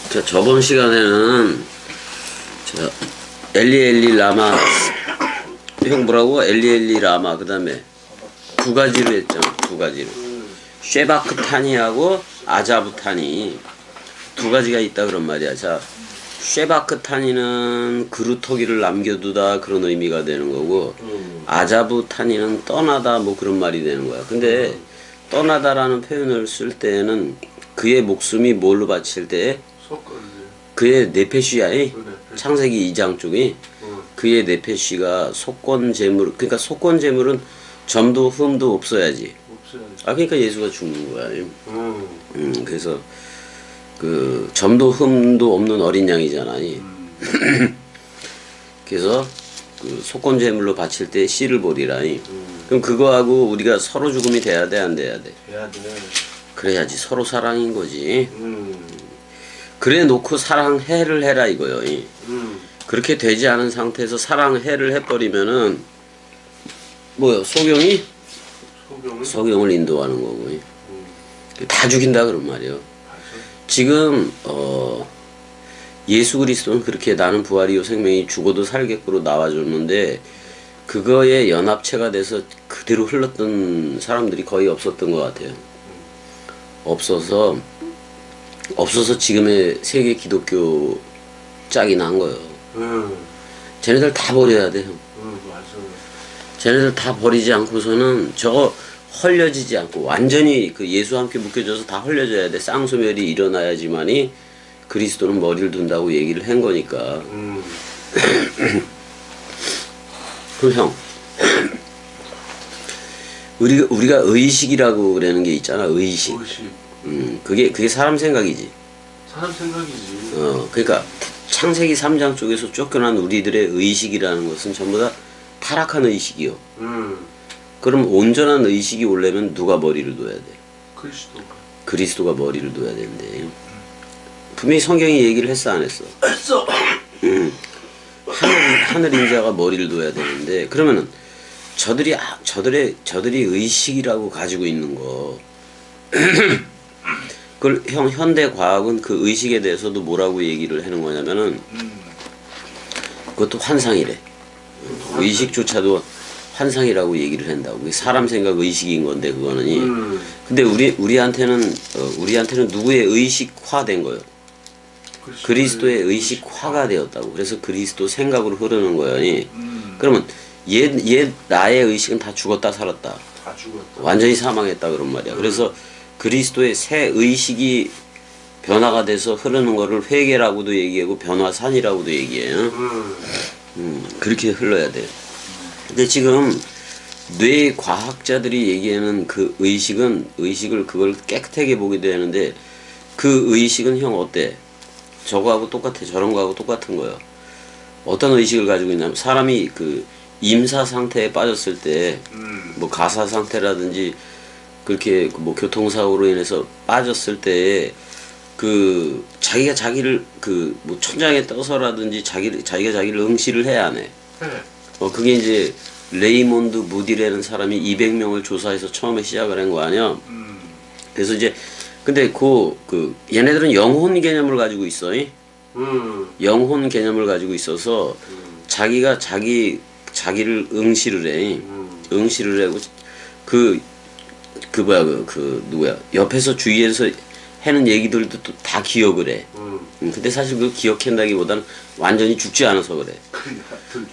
자, 저번 시간에는 엘리 라마 형 뭐라고? 엘리 라마 그 다음에 두 가지로 했잖아. 두 가지로 쉐바크 타니하고 아자브 타니 두 가지가 있다 그런 말이야. 자, 쉐바크 타니는 그루터기를 남겨두다 그런 의미가 되는 거고 아자브 타니는 떠나다 뭐 그런 말이 되는 거야. 근데 떠나다라는 표현을 쓸 때는 그의 목숨이 뭘로 바칠 때 그의 네페시야. 창세기 2장 쪽에 그의 네페시가 속건 재물, 그러니까 속건 재물은 점도 흠도 없어야지. 아, 그러니까 예수가 죽는 거야. 그래서 그 점도 흠도 없는 어린 양이잖아. 그래서 그 속건 재물로 바칠 때 씨를 보리라. 그럼 그거하고 우리가 서로 죽음이 돼야 돼, 안 돼야 돼? 돼야 돼. 그래야지 서로 사랑인 거지. 그래 놓고 사랑해를 해라 이거요. 그렇게 되지 않은 상태에서 사랑해를 해버리면은 뭐요? 소경을 인도하는 거고. 다 죽인다 그런 말이요. 지금 예수 그리스도는 그렇게 나는 부활이요 생명이 죽어도 살겠고로 나와줬는데 그거에 연합체가 돼서 그대로 흘렀던 사람들이 거의 없었던 것 같아요. 없어서 지금의 세계 기독교 짝이 난 거예요. 쟤네들 다 버려야 돼요. 맞아. 쟤네들 다 버리지 않고서는 저거 헐려지지 않고 완전히 그 예수와 함께 묶여져서 다 헐려져야 돼. 쌍소멸이 일어나야지만이 그리스도는 머리를 둔다고 얘기를 한 거니까. 그럼 형, 우리가 의식이라고 그러는 게 있잖아. 의식. 그게 사람 생각이지. 사람 생각이지. 그러니까 창세기 3장 쪽에서 쫓겨난 우리들의 의식이라는 것은 전부 다 타락한 의식이요. 그럼 온전한 의식이 오려면 누가 머리를 둬야 돼? 그리스도가 머리를 둬야 되는데. 분명히 성경이 얘기를 했어, 안 했어? 했어. 하늘 인자가 머리를 둬야 되는데, 그러면은 저들이 의식이라고 가지고 있는 거. 그걸 현대 과학은 그 의식에 대해서도 뭐라고 얘기를 하는 거냐면은 그것도 환상이래. 의식조차도 환상이라고 얘기를 한다고. 그게 사람 생각 의식인 건데 그거는. 근데 우리한테는 누구의 의식화된 거예요? 그리스도의 의식화가 되었다고. 그래서 그리스도 생각으로 흐르는 거예요. 그러면 옛 나의 의식은 다 죽었다 살았다. 다 죽었다. 완전히 사망했다 그런 말이야. 그래서 그리스도의 새 의식이 변화가 돼서 흐르는 거를 회개라고도 얘기하고 변화산이라고도 얘기해요. 그렇게 흘러야 돼요. 근데 지금 뇌 과학자들이 얘기하는 그 의식을 그걸 깨끗하게 보게 되는데 그 의식은 형 어때? 저거하고 똑같아. 저런 거하고 똑같은 거예요. 어떤 의식을 가지고 있냐면 사람이 그 임사 상태에 빠졌을 때 뭐 가사 상태라든지 그렇게 뭐 교통사고로 인해서 빠졌을 때 그 자기가 자기를 그 뭐 천장에 떠서라든지 자기가 자기를 응시를 해야 하네. 그게 이제 레이몬드 무디라는 사람이 200명을 조사해서 처음에 시작을 한 거 아니야. 그래서 이제 근데 그 얘네들은 영혼 개념을 가지고 있어. 영혼 개념을 가지고 있어서 자기가 자기를 응시를 해. 응시를 하고 그 누구야 옆에서 주위에서 하는 얘기들도 또 다 기억을 해. 근데 사실 그 기억한다기보다는 완전히 죽지 않아서 그래.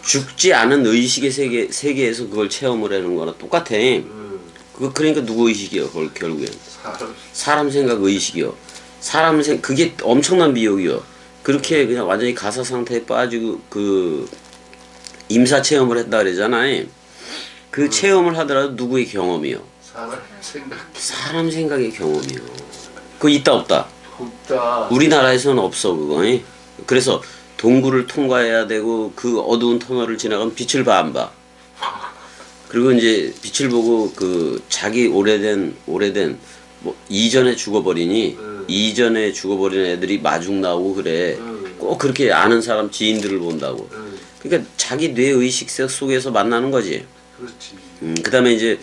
죽지 않은 의식의 세계에서 그걸 체험을 하는 거나 똑같아. 그러니까 누구 의식이요? 그걸 결국엔 사람 생각 의식이요. 그게 엄청난 비용이요. 그렇게 그냥 완전히 가사 상태에 빠지고 그 임사 체험을 했다 그러잖아. 그 체험을 하더라도 누구의 경험이요? 사람 생각의 경험이요. 그거 있다 없다? 없다. 우리나라에서는 없어 그거. 그래서 동굴을 통과해야 되고 그 어두운 터널을 지나가면 빛을 봐 안 봐? 그리고 이제 빛을 보고 그 자기 오래된 뭐 이전에 죽어버린 애들이 마중 나오고 그래. 꼭 그렇게 아는 사람 지인들을 본다고. 그러니까 자기 뇌 의식 속에서 만나는 거지. 그렇지. 그다음에 이제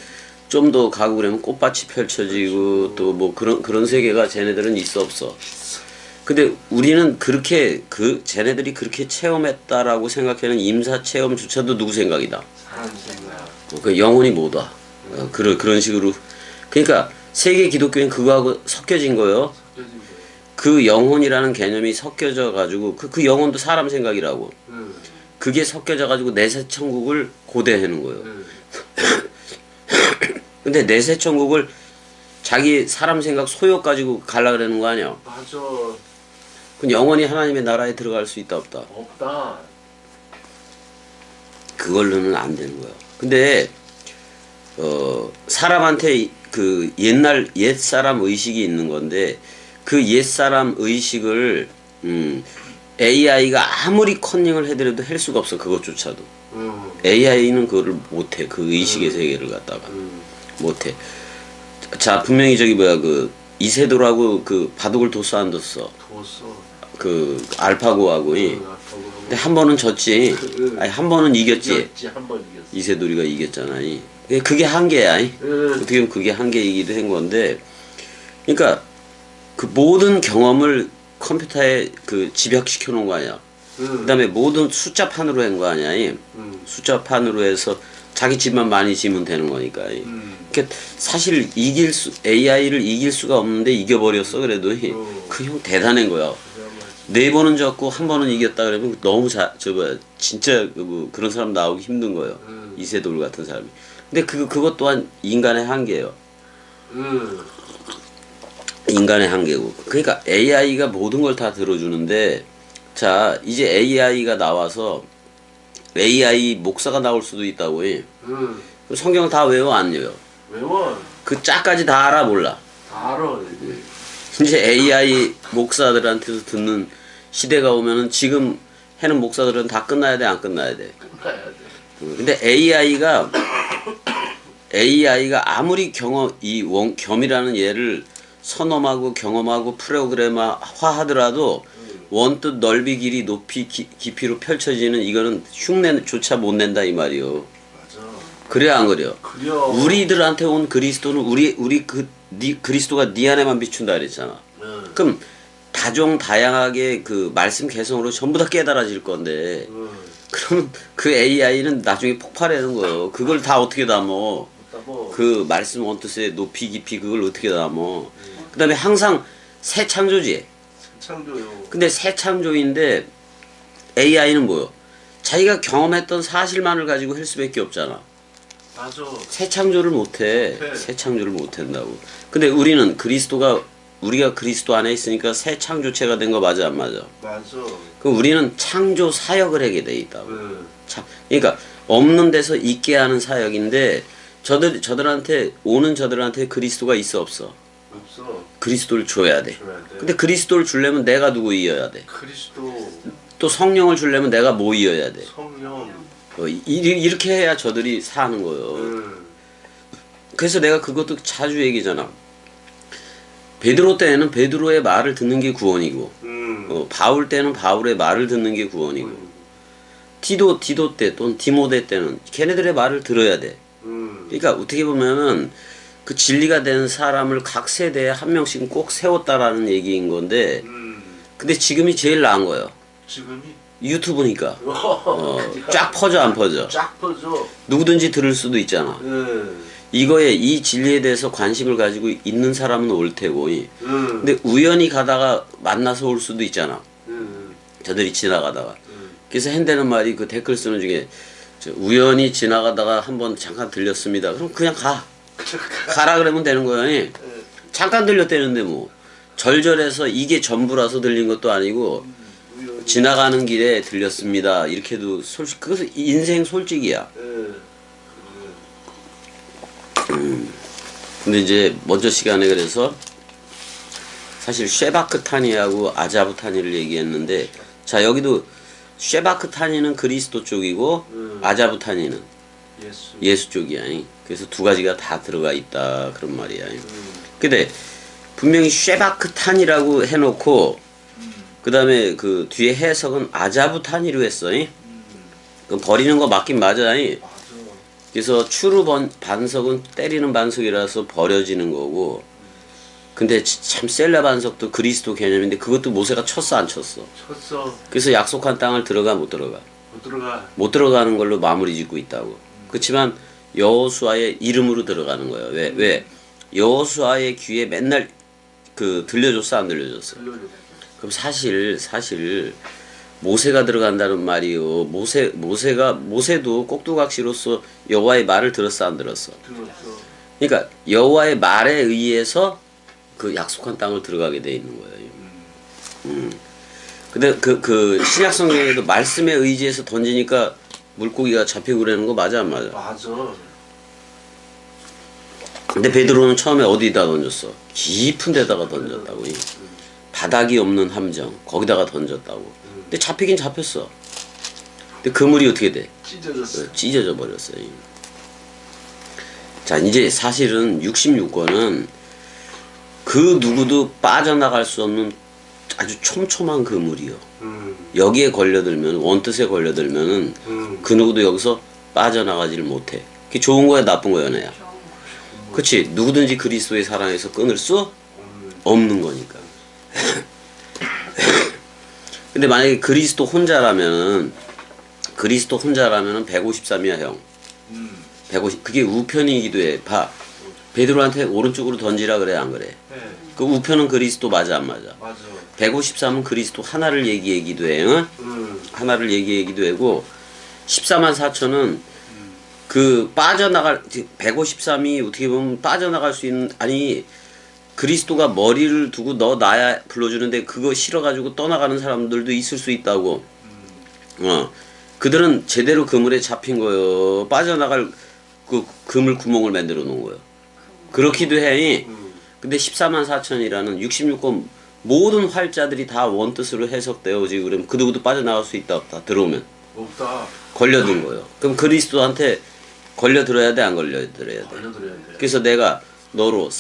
좀 더 가고 그러면 꽃밭이 펼쳐지고 또 뭐 그런 세계가 쟤네들은 있어 없어? 근데 우리는 그렇게 쟤네들이 그렇게 체험했다라고 생각하는 임사 체험조차도 누구 생각이다. 사람 생각. 그 영혼이 못 와. 그런 식으로. 그러니까 세계 기독교는 그거하고 섞여진 거예요. 섞여진 거예요. 그 영혼이라는 개념이 섞여져 가지고 그 영혼도 사람 생각이라고. 그게 섞여져 가지고 내세 천국을 고대하는 거예요. 근데 내세 천국을 자기 사람 생각 소욕 가지고 갈라 그러는 거 아니야? 맞아. 그럼 영원히 하나님의 나라에 들어갈 수 있다 없다? 없다. 그걸로는 안 되는 거야. 근데 사람한테 그 옛날 옛사람 의식이 있는 건데 그 옛사람 의식을 AI가 아무리 컨닝을 해더라도 할 수가 없어. 그것조차도. AI는 그거를 못해. 그 의식의 세계를 갖다가 못해. 자, 분명히 저기 뭐야 그 이세돌하고 그 바둑을 뒀어 안 뒀어? 뒀어. 그 알파고하고. 알파고. 근데 한 번은 졌지. 아니 한 번은 이겼지. 이겼지. 한 번 이겼어. 이세돌이가 이겼잖아. 그게 한계야. 어떻게 보면 그게 한계이기도 한 건데. 그러니까 그 모든 경험을 컴퓨터에 그 집약시켜 놓은 거 아니야. 그다음에 모든 숫자판으로 한 거 아니야. 숫자판으로 해서 자기 집만 많이 지면 되는 거니까. 그러니까 사실 AI를 이길 수가 없는데 이겨버렸어. 그래도 그 형 대단한 거야. 4번은 졌고 1번은 이겼다 그러면 너무 진짜 그런 사람 나오기 힘든 거예요. 이세돌 같은 사람이. 근데 그것 또한 인간의 한계예요. 인간의 한계고. 그러니까 AI가 모든 걸 다 들어주는데, 자 이제 AI가 나와서 AI 목사가 나올 수도 있다고. 그럼 성경 다 외워 안 외워? 외워. 그 짝까지 다 알아 몰라? 다 알아. 이제 AI 목사들한테서 듣는 시대가 오면은 지금 해는 목사들은 다 끝나야 돼 안 끝나야 돼? 끝나야 돼. 근데 AI가 아무리 겸이라는 얘를 선험하고 경험하고 프로그래머화하더라도 원뜻 넓이 길이 높이 깊이로 펼쳐지는 이거는 흉내조차 못 낸다 이 말이요. 맞아. 그래 안 그래요? 그려. 우리들한테 온 그리스도는 우리 그리스도가 네 안에만 비춘다 그랬잖아. 그럼 다양하게 그 말씀 개성으로 전부 다 깨달아질 건데 그러면 그 AI는 나중에 폭발하는 거예요. 그걸 다 어떻게 담어? 그 말씀 원뜻의 높이 깊이 그걸 어떻게 담어? 그 다음에 항상 새 창조지. 창조요. 근데 새 창조인데 AI는 뭐요? 자기가 경험했던 사실만을 가지고 할 수밖에 없잖아. 맞아. 새 창조를 못해. 새 창조를 못한다고. 근데 우리가 그리스도 안에 있으니까 새 창조체가 된 거 맞아 안 맞아? 맞아. 그럼 우리는 창조 사역을 하게 돼 있다고. 그러니까 없는 데서 있게 하는 사역인데 저들한테 그리스도가 있어 없어? 없어. 그리스도를 줘야 돼. 줘야 돼. 근데 그리스도를 주려면 내가 누구 이어야 돼? 그리스도. 또 성령을 주려면 내가 뭐 이어야 돼? 성령. 이렇게 해야 저들이 사는 거예요. 그래서 내가 그것도 자주 얘기잖아. 베드로 때는 베드로의 말을 듣는 게 구원이고, 바울 때는 바울의 말을 듣는 게 구원이고, 디도 때 또는 디모데 때는 걔네들의 말을 들어야 돼. 그러니까 어떻게 보면은 그 진리가 된 사람을 각 세대에 한 명씩은 꼭 세웠다라는 얘기인 건데, 근데 지금이 제일 나은 거예요. 지금이? 유튜브니까. 쫙 퍼져 안 퍼져? 쫙 퍼져. 누구든지 들을 수도 있잖아. 이 진리에 대해서 관심을 가지고 있는 사람은 올 테고, 근데 우연히 가다가 만나서 올 수도 있잖아. 저들이 지나가다가. 그래서 한다는 말이 그 댓글 쓰는 중에 우연히 지나가다가 한번 잠깐 들렸습니다. 그럼 그냥 가라 그러면 되는 거야. 잠깐 들렸다는데 뭐 절절해서 이게 전부라서 들린 것도 아니고 지나가는 길에 들렸습니다. 이렇게도 그것은 인생 솔직이야. 근데 이제 먼저 시간에 그래서 사실 쉐바크타니하고 아자부타니를 얘기했는데, 자 여기도 쉐바크타니는 그리스도 쪽이고 아자부타니는 예수 쪽이야. 그래서 두 가지가 다 들어가 있다 그런 말이야. 근데 분명히 쉐바크타니라고 해놓고 그 다음에 그 뒤에 해석은 아자부타니로 했어. 그럼 버리는 거 맞긴 맞아. 그래서 추루 반석은 때리는 반석이라서 버려지는 거고, 근데 참 셀레 반석도 그리스도 개념인데 그것도 모세가 쳤어 안 쳤어? 쳤어. 그래서 약속한 땅을 들어가 못 들어가? 못 들어가. 못 들어가는 걸로 마무리 짓고 있다고. 그렇지만 여호수아의 이름으로 들어가는 거예요. 왜? 여호수아의 귀에 맨날 그 들려줬어 안 들려줬어? 들려줘. 그럼 사실 모세가 들어간다는 말이요. 모세도 꼭두각시로서 여호와의 말을 들었어 안 들었어? 들었어. 그러니까 여호와의 말에 의해서 그 약속한 땅을 들어가게 돼 있는 거예요. 근데 그 신약 성경에도 말씀에 의지해서 던지니까 물고기가 잡히고 그러는 거 맞아 안 맞아? 맞아. 근데 베드로는 처음에 어디다 던졌어? 깊은 데다가 던졌다고. 바닥이 없는 함정 거기다가 던졌다고. 근데 잡히긴 잡혔어. 근데 그물이 어떻게 돼? 찢어졌어. 찢어져 버렸어요. 자 이제 사실은 66권은 그 누구도 빠져나갈 수 없는 아주 촘촘한 그물이요. 여기에 걸려들면 원뜻에 걸려들면은 그 누구도 여기서 빠져나가지를 못해. 그게 좋은 거야 나쁜 거야 연애야? 그치 누구든지 그리스도의 사랑에서 끊을 수 없는 거니까. 근데 만약에 그리스도 혼자라면은 153이야 형. 150 그게 우편이기도 해. 봐. 베드로한테 오른쪽으로 던지라 그래 안 그래? 네. 그 우편은 그리스도 맞아 안 맞아? 맞아. 153은 그리스도 하나를 얘기하기도 해. 응? 하나를 얘기하기도 하고 14만 4천은 그 빠져나갈 153이 어떻게 보면 빠져나갈 수 있는 아니 그리스도가 머리를 두고 너 나야 불러주는데 그거 싫어가지고 떠나가는 사람들도 있을 수 있다고. 그들은 제대로 그물에 잡힌 거요. 빠져나갈 그 그물 구멍을 만들어 놓은 거예요. 그렇기도 해. 근데 14만 4천이라는 66권 모든 활자들이 다 원뜻으로 해석되어지 그러면 그 누구도 빠져나갈 수 있다 없다 들어오면 없다. 걸려든 거예요. 그럼 그리스도한테 걸려들어야 돼 안 걸려들어야 돼? 걸려들어야 돼. 그래서 내가 너로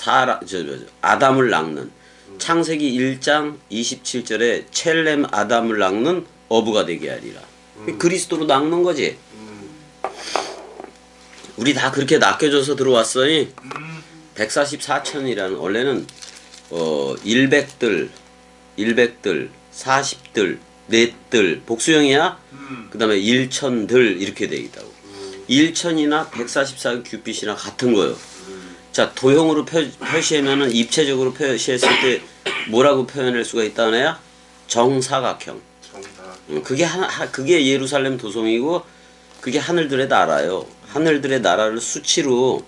아담을 낳는 창세기 1장 27절에 첼렘 아담을 낳는 어부가 되게 하리라. 그리스도로 낳는 거지. 우리 다 그렇게 낚여져서 들어왔어요. 144천이라는 원래는 100들, 40들, 넷들 복수형이야. 그 다음에 1천들 이렇게 돼 있다고. 1천이나 144 규빗이나 같은 거예요. 자 도형으로 표시하면은 입체적으로 표시했을 때 뭐라고 표현할 수가 있다는 애야? 정사각형. 그게 예루살렘 도성이고 그게 하늘들의 나라요. 하늘들의 나라를 수치로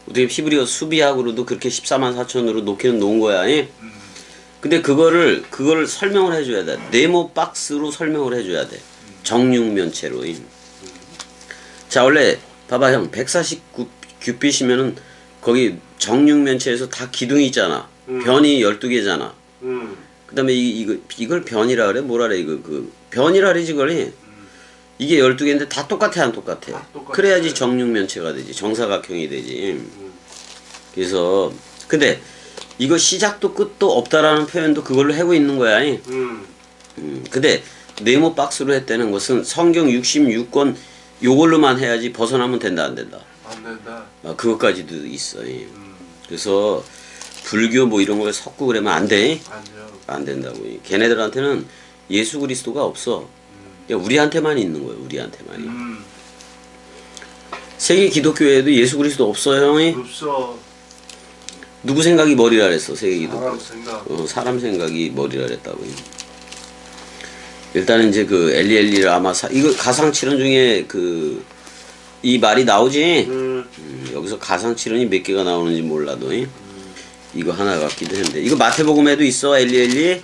어떻게 히브리어 수비학으로도 그렇게 14만 4천으로 놓은 거야. 근데 그거를 설명을 해줘야 돼. 네모 박스로 설명을 해줘야 돼. 정육면체로. 자 원래 봐봐 형 149 규빗이면은 거기 정육면체에서 다 기둥이 있잖아. 변이 12개잖아. 그 다음에 이걸 변이라 그래? 뭐라 그래? 변이라 그러지 그걸. 이게 12개인데 다 똑같아 안 똑같아? 그래야지 정육면체가 되지. 정사각형이 되지. 그래서 근데 이거 시작도 끝도 없다라는 표현도 그걸로 하고 있는 거야. 근데 네모 박스로 했다는 것은 성경 66권 요걸로만 해야지 벗어나면 된다 안 된다? 안 된다. 그것까지도 있어. 그래서 불교 뭐 이런 거에 섞고 그러면 안 돼. 안 된다고. 걔네들한테는 예수 그리스도가 없어. 그냥 우리한테만 있는 거예요. 우리한테만이. 세계 기독교에도 예수 그리스도 없어 형이? 없어. 누구 생각이 머리라 그랬어 세계 기독교? 사람 생각. 사람 생각이 머리라 그랬다고. 일단은 이제 그 엘리엘리를 아마 이거 가상칠언 중에 이 말이 나오지. 여기서 가상칠언이 몇 개가 나오는지 몰라도 이거 하나 같기도 했는데 이거 마태복음에도 있어 엘리엘리.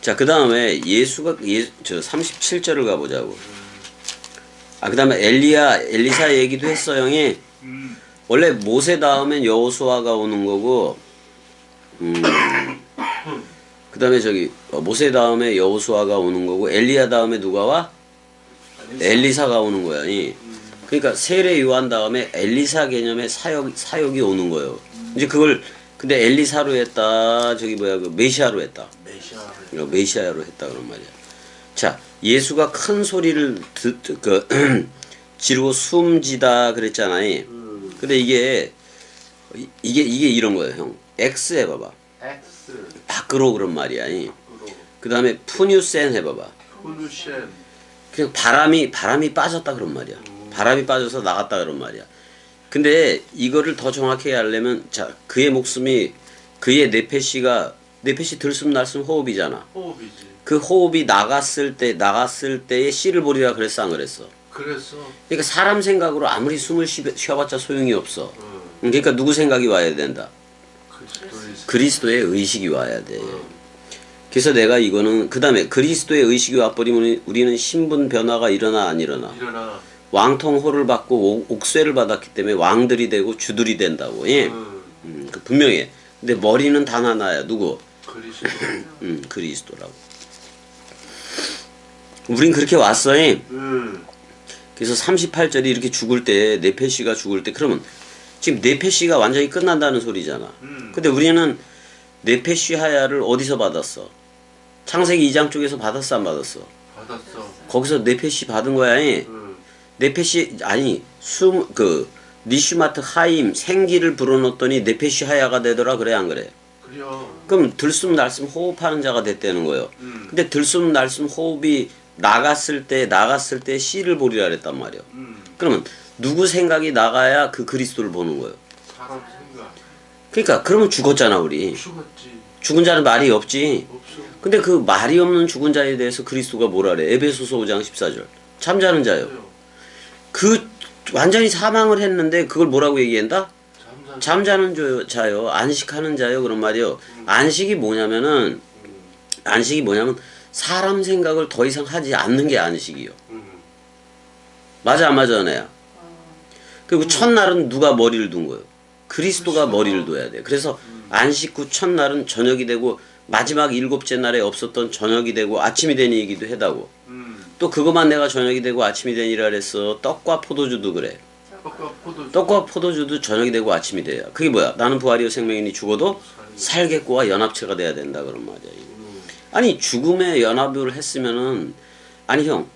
자 그 다음에 예수가 저 37절을 가보자고. 그 다음에 엘리사 얘기도 했어 형이. 원래 모세 다음엔 여호수아가 오는 거고 그 다음에 모세 다음에 여호수아가 오는 거고 엘리야 다음에 누가 와? 엘리사가 오는 거야. 그러니까 세례 요한 다음에 엘리사 개념의 사역이 오는 거예요. 이제 그걸 근데 엘리사로 했다. 메시아로 했다. 메시아로 했다 그런 말이야. 자 예수가 큰 소리를 지르고 숨지다 그랬잖아요. 근데 이게 이게 이런 거예요, 형. X 해봐봐. X. 밖으로 그런 말이야. 밖으로. 그 다음에 푸뉴센 해봐봐. 푸누셴. 그냥 바람이 빠졌다 그런 말이야. 바람이 빠져서 나갔다 그런 말이야. 근데 이거를 더 정확하게 하려면 자 그의 목숨이 그의 네페시 들숨날숨 호흡이잖아. 호흡이지. 그 호흡이 나갔을 때의 씨를 보리라 그랬어 안 그랬어? 그래서. 그러니까 사람 생각으로 아무리 숨을 쉬어봤자 소용이 없어. 응. 그러니까 누구 생각이 와야 된다? 그리스도의 그리스도의 의식이 와야 돼. 그래서 내가 이거는 그 다음에 그리스도의 의식이 와버리면 우리는 신분 변화가 일어나 안 일어나? 일어나. 왕통호를 받고 옥쇠를 받았기 때문에 왕들이 되고 주들이 된다고. 예. 그 분명해. 근데 머리는 단 하나야. 누구? 그리스도. 그리스도라고. 우린 그렇게 왔어. 예. 그래서 38절이 이렇게 죽을 때 네페시가 죽을 때 그러면 지금 네페시가 완전히 끝난다는 소리잖아. 근데 우리는 네페시 하야를 어디서 받았어? 창세기 2장 쪽에서 받았어 안 받았어? 받았어. 거기서 네페시 받은 거야. 예. 네페시 아니 니슈마트 하임 생기를 불어넣었더니 네페시 하야가 되더라 그래 안 그래? 그래요. 그럼 들숨 날숨 호흡하는 자가 됐다는 거예요. 근데 들숨 날숨 호흡이 나갔을 때 씨를 보리라 그랬단 말이야. 그러면 누구 생각이 나가야 그 그리스도를 보는 거예요. 사람 생각. 그러니까 그러면 죽었잖아 우리. 죽었지. 죽은 자는 말이 없지. 없어. 근데 그 말이 없는 죽은 자에 대해서 그리스도가 뭐라 그래? 에베소서 5장 14절. 잠자는 자요. 그래요. 그 완전히 사망을 했는데 그걸 뭐라고 얘기한다? 잠자는. 잠자는 자요. 안식하는 자요. 그런 말이요. 안식이 뭐냐면 사람 생각을 더 이상 하지 않는 게 안식이요. 맞아 안 맞아 내야. 그리고 첫날은 누가 머리를 둔 거예요? 그리스도가 머리를 둬야 돼. 그래서 안식 후 첫날은 저녁이 되고 마지막 일곱째 날에 없었던 저녁이 되고 아침이 되니이기도 하다고. 또 그것만 내가 저녁이 되고 아침이 되니라 그랬어. 떡과 포도주도 그래. 떡과 포도주도 저녁이 되고 아침이 돼야. 그게 뭐야? 나는 부활이요 생명이니 죽어도 살겠고와 연합체가 돼야 된다 그런 말이야. 아니 죽음에 연합을 했으면은 아니 형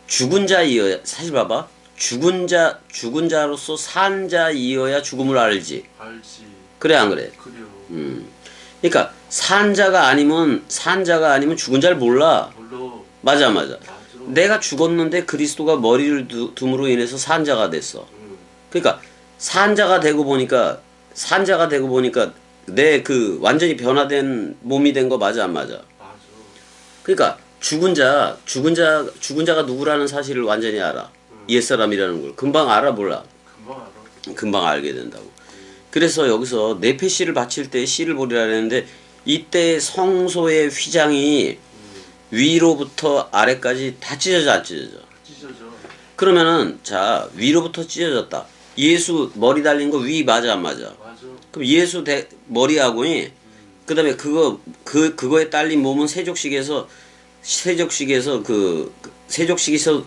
죽은 자이어야 사실 봐봐 죽은 자로서 산 자이어야 죽음을 알지. 알지. 그래 안 그래? 그래요. 그러니까 산 자가 아니면 죽은 자를 몰라. 물론. 맞아. 맞아. 내가 죽었는데 그리스도가 머리를 둠으로 인해서 산 자가 됐어. 그러니까 산 자가 되고 보니까 내 그 완전히 변화된 몸이 된 거 맞아 안 맞아? 맞아. 그러니까 죽은 자가 누구라는 사실을 완전히 알아. 옛사람이라는 걸 금방 알아 몰라. 금방 알아. 금방 알게 된다고. 그래서 여기서 네페시를 바칠 때 씨를 보리라 그랬는데 이때 성소의 휘장이 위로부터 아래까지 다 찢어져 안 찢어져? 찢어져. 그러면은 자 위로부터 찢어졌다. 예수 머리 달린 거 위 맞아 안 맞아? 맞아. 그럼 예수 머리하고 그다음에 그거에 딸린 몸은 세족식에서도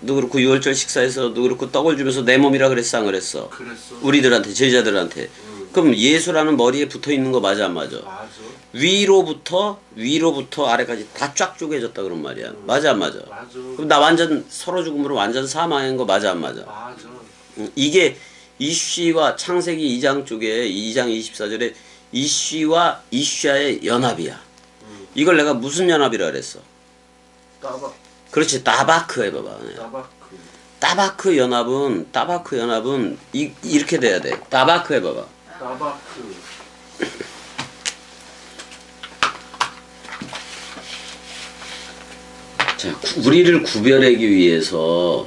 그렇고 유월절 식사에서도 그렇고 떡을 주면서 내 몸이라 그랬어 안 그랬어? 그랬어. 우리들한테 제자들한테. 그럼 예수라는 머리에 붙어 있는 거 맞아 안 맞아? 맞아. 위로부터 아래까지 다 쫙 쪼개졌다 그런 말이야. 맞아 안 맞아? 맞아. 그럼 나 완전 서로 죽음으로 완전 사망한 거 맞아 안 맞아? 맞아. 이게 이쉬와 창세기 2장 쪽에 2장 24절에 이쉬와 이쉬아의 연합이야. 이걸 내가 무슨 연합이라 그랬어? 그렇지. 따바크 해봐봐. 따바크 연합은 이렇게 돼야 돼. 따바크 해봐봐. 따바크. 자, 우리를 구별하기 위해서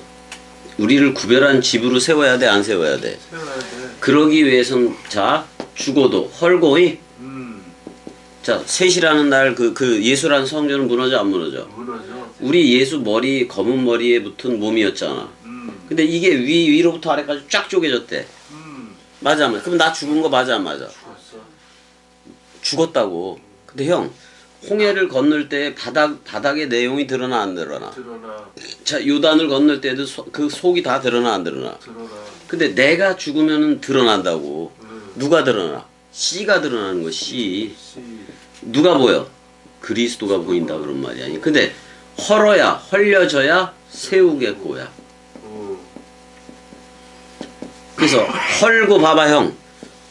우리를 구별한 집으로 세워야 돼, 안 세워야 돼? 세워야 돼. 그러기 위해선 자 죽어도 헐고이 자 셋이라는 날 그 예수라는 성전은 무너져 안 무너져? 무너져. 우리 예수 머리 검은 머리에 붙은 몸이었잖아. 근데 이게 위로부터 아래까지 쫙 쪼개졌대. 맞아 안 맞아? 그럼 나 죽은 거 맞아 안 맞아? 죽었어. 죽었다고. 근데 형 홍해를 건널 때 바닥의 내용이 드러나 안 드러나? 드러나. 자 요단을 건널 때도 그 속이 다 드러나 안 드러나? 드러나. 근데 내가 죽으면은 드러난다고. 누가 드러나? 씨가 드러나는 거 씨. 누가 보여? 그리스도가 보인다 그런 말이야. 근데 헐려져야 세우겠고야. 그래서 헐고 봐봐 형.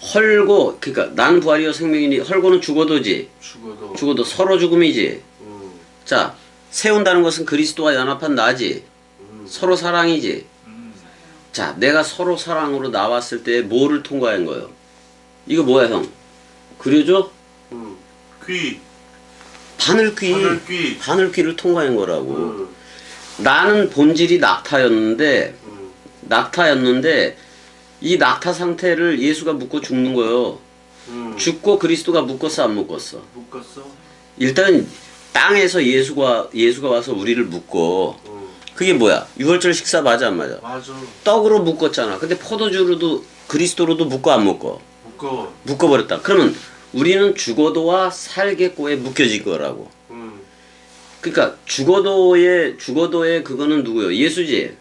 헐고 그러니까 나는 부활이요 생명이니 헐고는 죽어도지. 죽어도. 죽어도 서로 죽음이지. 음. 자, 세운다는 것은 그리스도와 연합한 나지. 음. 서로 사랑이지. 자, 내가 서로 사랑으로 나왔을 때 뭐를 통과한 거예요? 이거 뭐야, 형? 그려줘? 음. 귀. 바늘귀. 바늘귀. 바늘귀를 통과한 거라고. 음. 나는 본질이 낙타였는데, 음. 낙타였는데, 이 낙타 상태를 예수가 묶고 죽는 거예요. 죽고 그리스도가 묶었어, 안 묶었어? 묶었어? 일단, 땅에서 예수가 와서 우리를 묶고, 그게 뭐야? 유월절 식사 맞아, 안 맞아? 맞아. 떡으로 묶었잖아. 근데 포도주로도, 그리스도로도 묶어, 안 묶어? 묶어. 묶어버렸다. 그러면 우리는 죽어도와 살겠고에 묶여질 거라고. 그러니까 죽어도의 그거는 누구요? 예수지.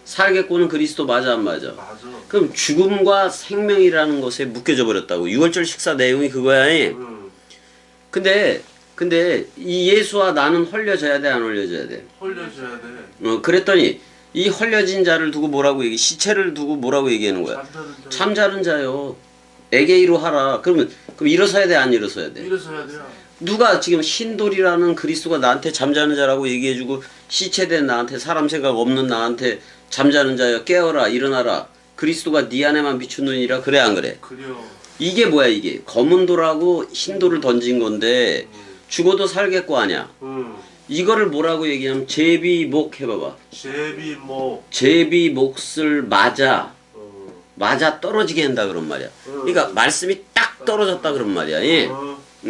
살겠고는 그리스도 맞아 안 맞아? 맞아. 그럼 죽음과 생명이라는 것에 묶여져 버렸다고. 유월절 식사 내용이 그거야. 근데 이 예수와 나는 헐려져야 돼, 안 헐려져야 돼? 헐려줘야 돼. 그랬더니 이 헐려진 자를 두고 뭐라고 시체를 두고 뭐라고 얘기하는 거야? 잠자는 자. 잠자는 자요. 에게이로 하라. 그럼 일어서야 돼, 안 일어서야 돼? 일어서야 돼. 누가 지금 흰돌이라는 그리스도가 나한테 잠자는 자라고 얘기해주고 시체된 나한테 사람 생각 없는 나한테 잠자는 자여 깨어라 일어나라 그리스도가 네 안에만 비춘 눈이라 그래 안 그래? 그래요. 이게 뭐야 이게 검은 돌하고 흰 돌을 던진 건데 죽어도 살겠고 아냐 이거를 뭐라고 얘기하면 제비목 해봐봐 제비목. 제비 몫을 맞아 떨어지게 한다 그런 말이야 그러니까 말씀이 딱 떨어졌다 그런 말이야 예.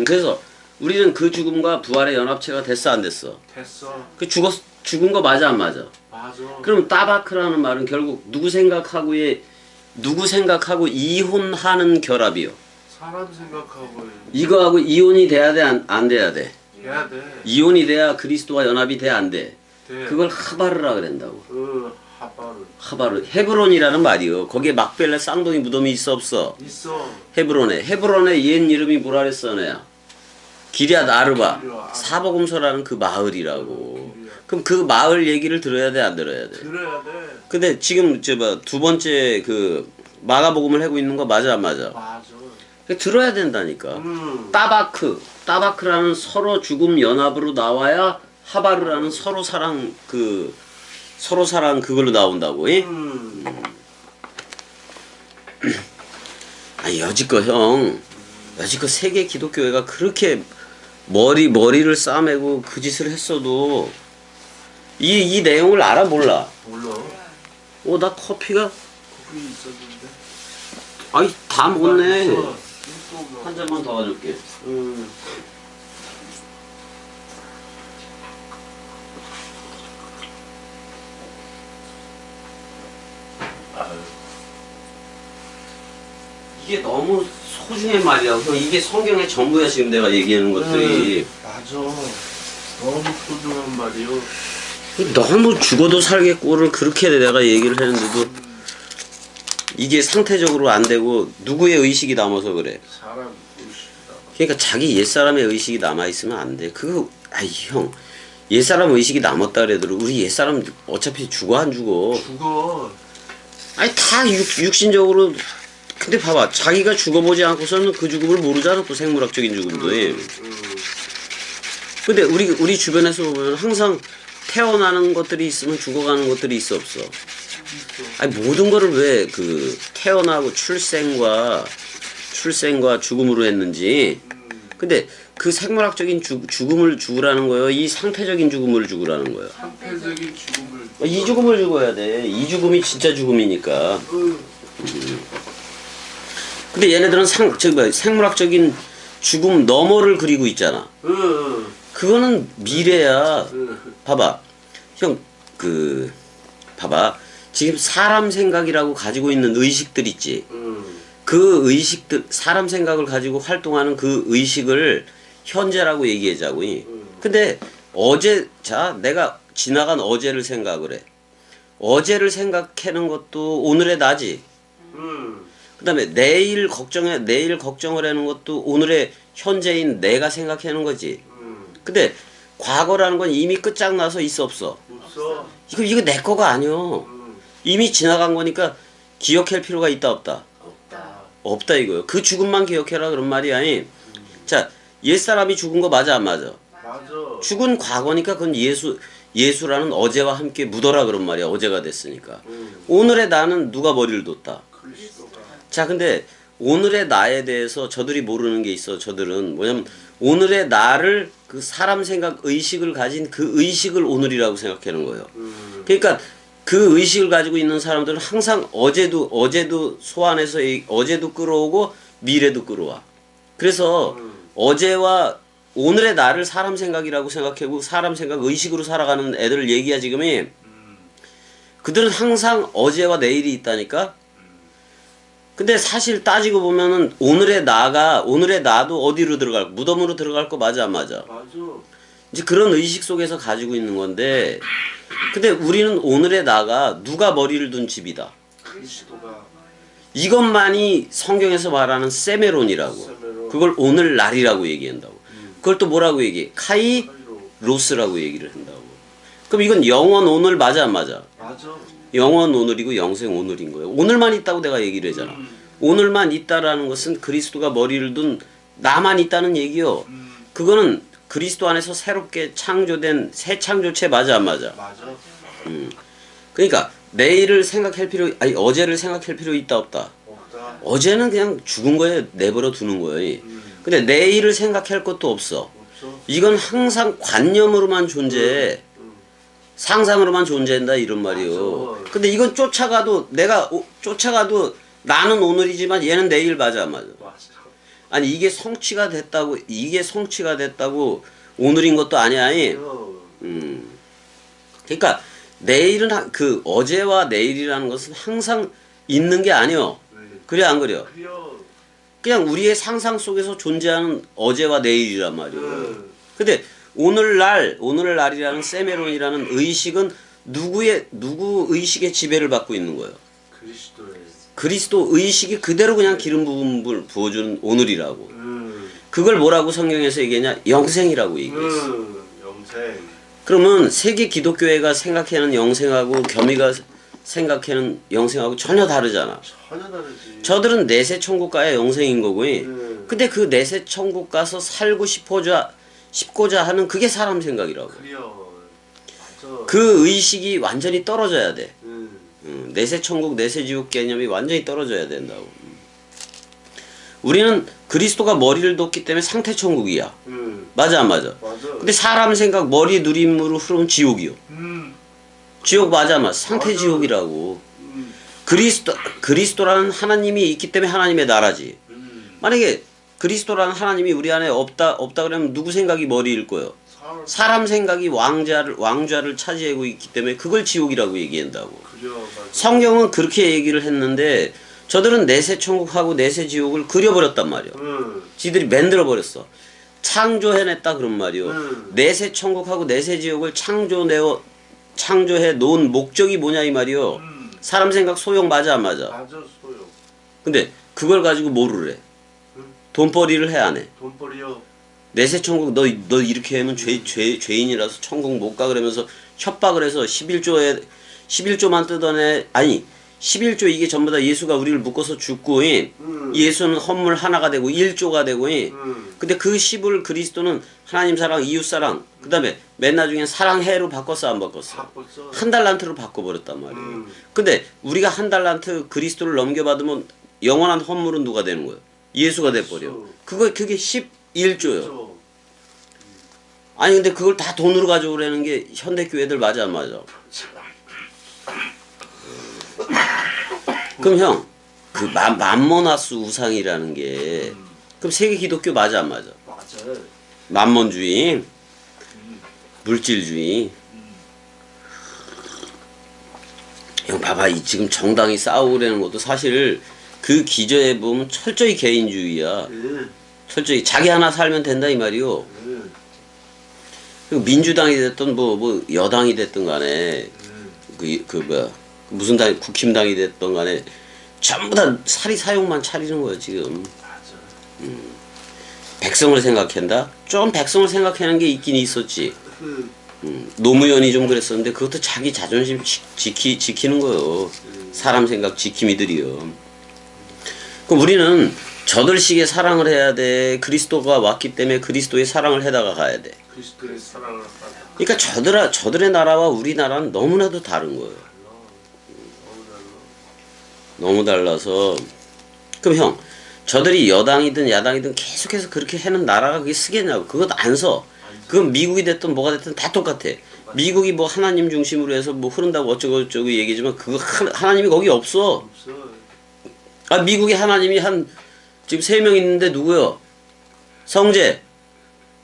그래서 우리는 그 죽음과 부활의 연합체가 됐어 안 됐어? 됐어. 그 죽은 거 맞아 안 맞아? 맞아. 그럼 따바크라는 말은 결국 누구 생각하고 이혼하는 결합이요. 사람 생각하고 이거하고 이혼이 돼야 돼 안 돼야 돼? 해야 돼. 이혼이 돼야 그리스도와 연합이 돼 안 돼? 돼. 그걸 하바르라 그런다고. 하바르. 하바르 헤브론이라는 말이요. 거기에 막벨레 쌍둥이 무덤이 있어 없어? 있어. 헤브론의 옛 이름이 뭐라 그랬어 내야? 기럇 아르바 사복음서라는 그 마을이라고. 그럼 그 마을 얘기를 들어야 돼 안 들어야 돼? 들어야 돼. 근데 지금 두 번째 그 마가복음을 하고 있는 거 맞아 안 맞아? 맞아. 들어야 된다니까. 따바크라는 서로 죽음 연합으로 나와야 하바르라는 서로 사랑 그걸로 나온다고. 예? 아니 여지껏 세계 기독교회가 그렇게 머리를 싸매고 그 짓을 했어도 이 내용을 알아 몰라? 몰라. 나 커피가 커피 있었는데. 아이 다 먹네. 있어. 한 잔만 더 가줄게. 이게 너무 소중한 말이야. 이게 성경의 전부야 지금 내가 얘기하는 것들이. 맞아. 너무 소중한 말이요. 너무 죽어도 살겠고를 그렇게 내가 얘기를 했는데도 이게 상태적으로 안 되고 누구의 의식이 남아서 그래. 사람 의식이다. 그러니까 자기 옛사람의 의식이 남아있으면 안 돼. 형 옛사람 의식이 남았다 그래도 우리 옛사람 어차피 죽어 안 죽어. 죽어. 아니 다 육신적으로. 근데 봐봐 자기가 죽어보지 않고서는 그 죽음을 모르잖아. 또 생물학적인 죽음도. 근데 우리 주변에서 보면 항상 태어나는 것들이 있으면 죽어가는 것들이 있어 없어? 아니 모든 거를 왜 태어나고 출생과 죽음으로 했는지. 근데 그 생물학적인 죽음을 죽으라는 거예요? 이 상태적인 죽음을 죽으라는 거예요? 상태적인 죽음을. 이 죽음을 죽어야 돼. 이 죽음이 진짜 죽음이니까. 근데 얘네들은 생물학적인 죽음 너머를 그리고 있잖아. 그거는 미래야. 봐봐. 형, 봐봐. 지금 사람 생각이라고 가지고 있는 의식들 있지. 그 의식들, 사람 생각을 가지고 활동하는 그 의식을 현재라고 얘기하자고. 근데 내가 지나간 어제를 생각을 해. 어제를 생각하는 것도 오늘의 나지. 그 다음에 내일 걱정을 하는 것도 오늘의 현재인 내가 생각하는 거지. 근데 과거라는 건 이미 끝장나서 있어 없어? 없어. 이거 내 거가 아니여. 이미 지나간 거니까 기억할 필요가 있다 없다? 없다. 없다 이거예요. 그 죽음만 기억해라 그런 말이 아니. 자, 옛사람이 죽은 거 맞아 안 맞아? 맞아. 죽은 과거니까 그건 예수라는 어제와 함께 묻어라 그런 말이야. 어제가 됐으니까. 오늘의 나는 누가 머리를 뒀다. 그리스도가. 자, 근데 오늘의 나에 대해서 저들이 모르는 게 있어. 저들은 뭐냐면 오늘의 나를 그 사람 생각 의식을 가진 그 의식을 오늘이라고 생각하는 거예요. 그러니까 그 의식을 가지고 있는 사람들은 항상 어제도 소환해서 어제도 끌어오고 미래도 끌어와. 그래서 어제와 오늘의 나를 사람 생각이라고 생각하고 사람 생각 의식으로 살아가는 애들을 얘기야 지금이. 그들은 항상 어제와 내일이 있다니까. 근데 사실 따지고 보면은 오늘의 나도 어디로 들어갈 무덤으로 들어갈 거 맞아 안 맞아? 맞아. 이제 그런 의식 속에서 가지고 있는 건데, 근데 우리는 오늘의 나가 누가 머리를 둔 집이다. 그리스도가. 이것만이 성경에서 말하는 세메론이라고. 세메론. 그걸 오늘날이라고 얘기한다고. 그걸 또 뭐라고 얘기해? 카이로. 카이로스라고 얘기를 한다고. 그럼 이건 영원 오늘 맞아 안 맞아? 맞아. 영원 오늘이고 영생 오늘인 거예요. 오늘만 있다고 내가 얘기를 하잖아. 오늘만 있다라는 것은 그리스도가 머리를 둔 나만 있다는 얘기요. 그거는 그리스도 안에서 새롭게 창조된 새 창조체 맞아 안 맞아? 맞아. 그러니까 내일을 생각할 필요 아니 어제를 생각할 필요 있다 없다. 없다. 어제는 그냥 죽은 거에 내버려 두는 거예요. 근데 내일을 생각할 것도 없어. 없어. 이건 항상 관념으로만 존재해. 상상으로만 존재한다 이런 말이요. 맞아. 근데 이건 쫓아가도 쫓아가도 나는 오늘이지만 얘는 내일 맞아 안 맞아. 맞아. 아니 이게 성취가 됐다고 오늘인 것도 아니야. 그러니까 내일은 그 어제와 내일이라는 것은 항상 있는 게 아니요. 그래 안 그래요? 그려. 그냥 우리의 상상 속에서 존재하는 어제와 내일이란 말이에요. 근데 오늘날이라는 세메론이라는 의식은 누구 의식의 지배를 받고 있는 거예요? 그리스도의. 그리스도 의식이 그대로 그냥 기름 부음을 부어주는 오늘이라고. 그걸 뭐라고 성경에서 얘기했냐? 영생이라고 얘기했어. 영생. 그러면 세계 기독교회가 생각하는 영생하고 겸이가 생각하는 영생하고 전혀 다르잖아. 전혀 다르지. 저들은 내세 천국 가야 영생인 거고. 근데 그 내세 천국 가서 살고 싶고자 하는 그게 사람 생각이라고. 그려. 맞아. 그 의식이 완전히 떨어져야 돼. 내세 천국, 내세 지옥 개념이 완전히 떨어져야 된다고. 우리는 그리스도가 머리를 뒀기 때문에 상태 천국이야. 맞아 안 맞아? 맞아. 근데 사람 생각 머리 누림으로 흐르면 지옥이요. 지옥 맞아 안 맞아? 상태 맞아. 지옥이라고. 그리스도라는 하나님이 있기 때문에 하나님의 나라지. 만약에 그리스도라는 하나님이 우리 안에 없다 그러면 누구 생각이 머리일 거예요? 사람 생각이 왕좌를 차지하고 있기 때문에 그걸 지옥이라고 얘기한다고. 그려. 맞아. 성경은 그렇게 얘기를 했는데 저들은 내세 천국하고 내세 지옥을 그려버렸단 말이요. 지들이 만들어버렸어. 창조해냈다 그런 말이요. 내세 천국하고 내세 지옥을 창조해 놓은 목적이 뭐냐 이 말이요. 사람 생각 소용 맞아 안 맞아? 맞아. 소용. 근데 그걸 가지고 뭐를 해? 돈벌이를 해 안 해? 돈벌이요. 내세 천국 너 이렇게 하면 죄인이라서 천국 못 가 그러면서 협박을 해서 11조만 뜯어내. 아니 11조 이게 전부 다 예수가 우리를 묶어서 죽고 예수는 헌물 하나가 되고 1조가 되고 근데 그 10을 그리스도는 하나님 사랑 이웃 사랑 그 다음에 맨 나중엔 사랑해로 바꿨어 안 바꿨어? 바꿨어. 한 달란트로 바꿔버렸단 말이에요. 근데 우리가 한 달란트 그리스도를 넘겨받으면 영원한 헌물은 누가 되는 거예요? 예수가 돼버려. 그게 11조요. 아니 근데 그걸 다 돈으로 가져오라는 게 현대교회들 맞아 안 맞아? 그럼 형, 그 맘모나스 우상이라는 게 그럼 세계 기독교 맞아 안 맞아? 맞아. 만몬주의, 물질주의. 형 봐봐, 지금 정당이 싸우려는 것도 사실 그 기저에 보면 철저히 개인주의야. 철저히 자기 하나 살면 된다 이 말이요. 그리고 민주당이 됐든 뭐 여당이 됐든 간에 무슨 당 국힘당이 됐든 간에 전부 다 사용만 차리는 거야 지금. 맞아. 백성을 생각한다? 좀 백성을 생각하는 게 있긴 있었지. 노무현이 좀 그랬었는데 그것도 자기 자존심 지키는 거요. 사람 생각 지킴이들이요. 그럼 우리는 저들식의 사랑을 해야 돼. 그리스도가 왔기 때문에 그리스도의 사랑을 해다가 가야 돼. 그리스도의 사랑을 받아. 그러니까 저들의 나라와 우리나라는 너무나도 다른 거예요. 너무 달라서. 그럼 형, 저들이 여당이든 야당이든 계속해서 그렇게 해는 나라가 그게 쓰겠냐고. 그것 안 서. 그건 미국이 됐든 뭐가 됐든 다 똑같아. 미국이 뭐 하나님 중심으로 해서 뭐 흐른다고 어쩌고저쩌고 얘기지만 그거 하나님이 거기 없어. 없어. 아, 미국에 하나님이 지금 3명 있는데 누구요?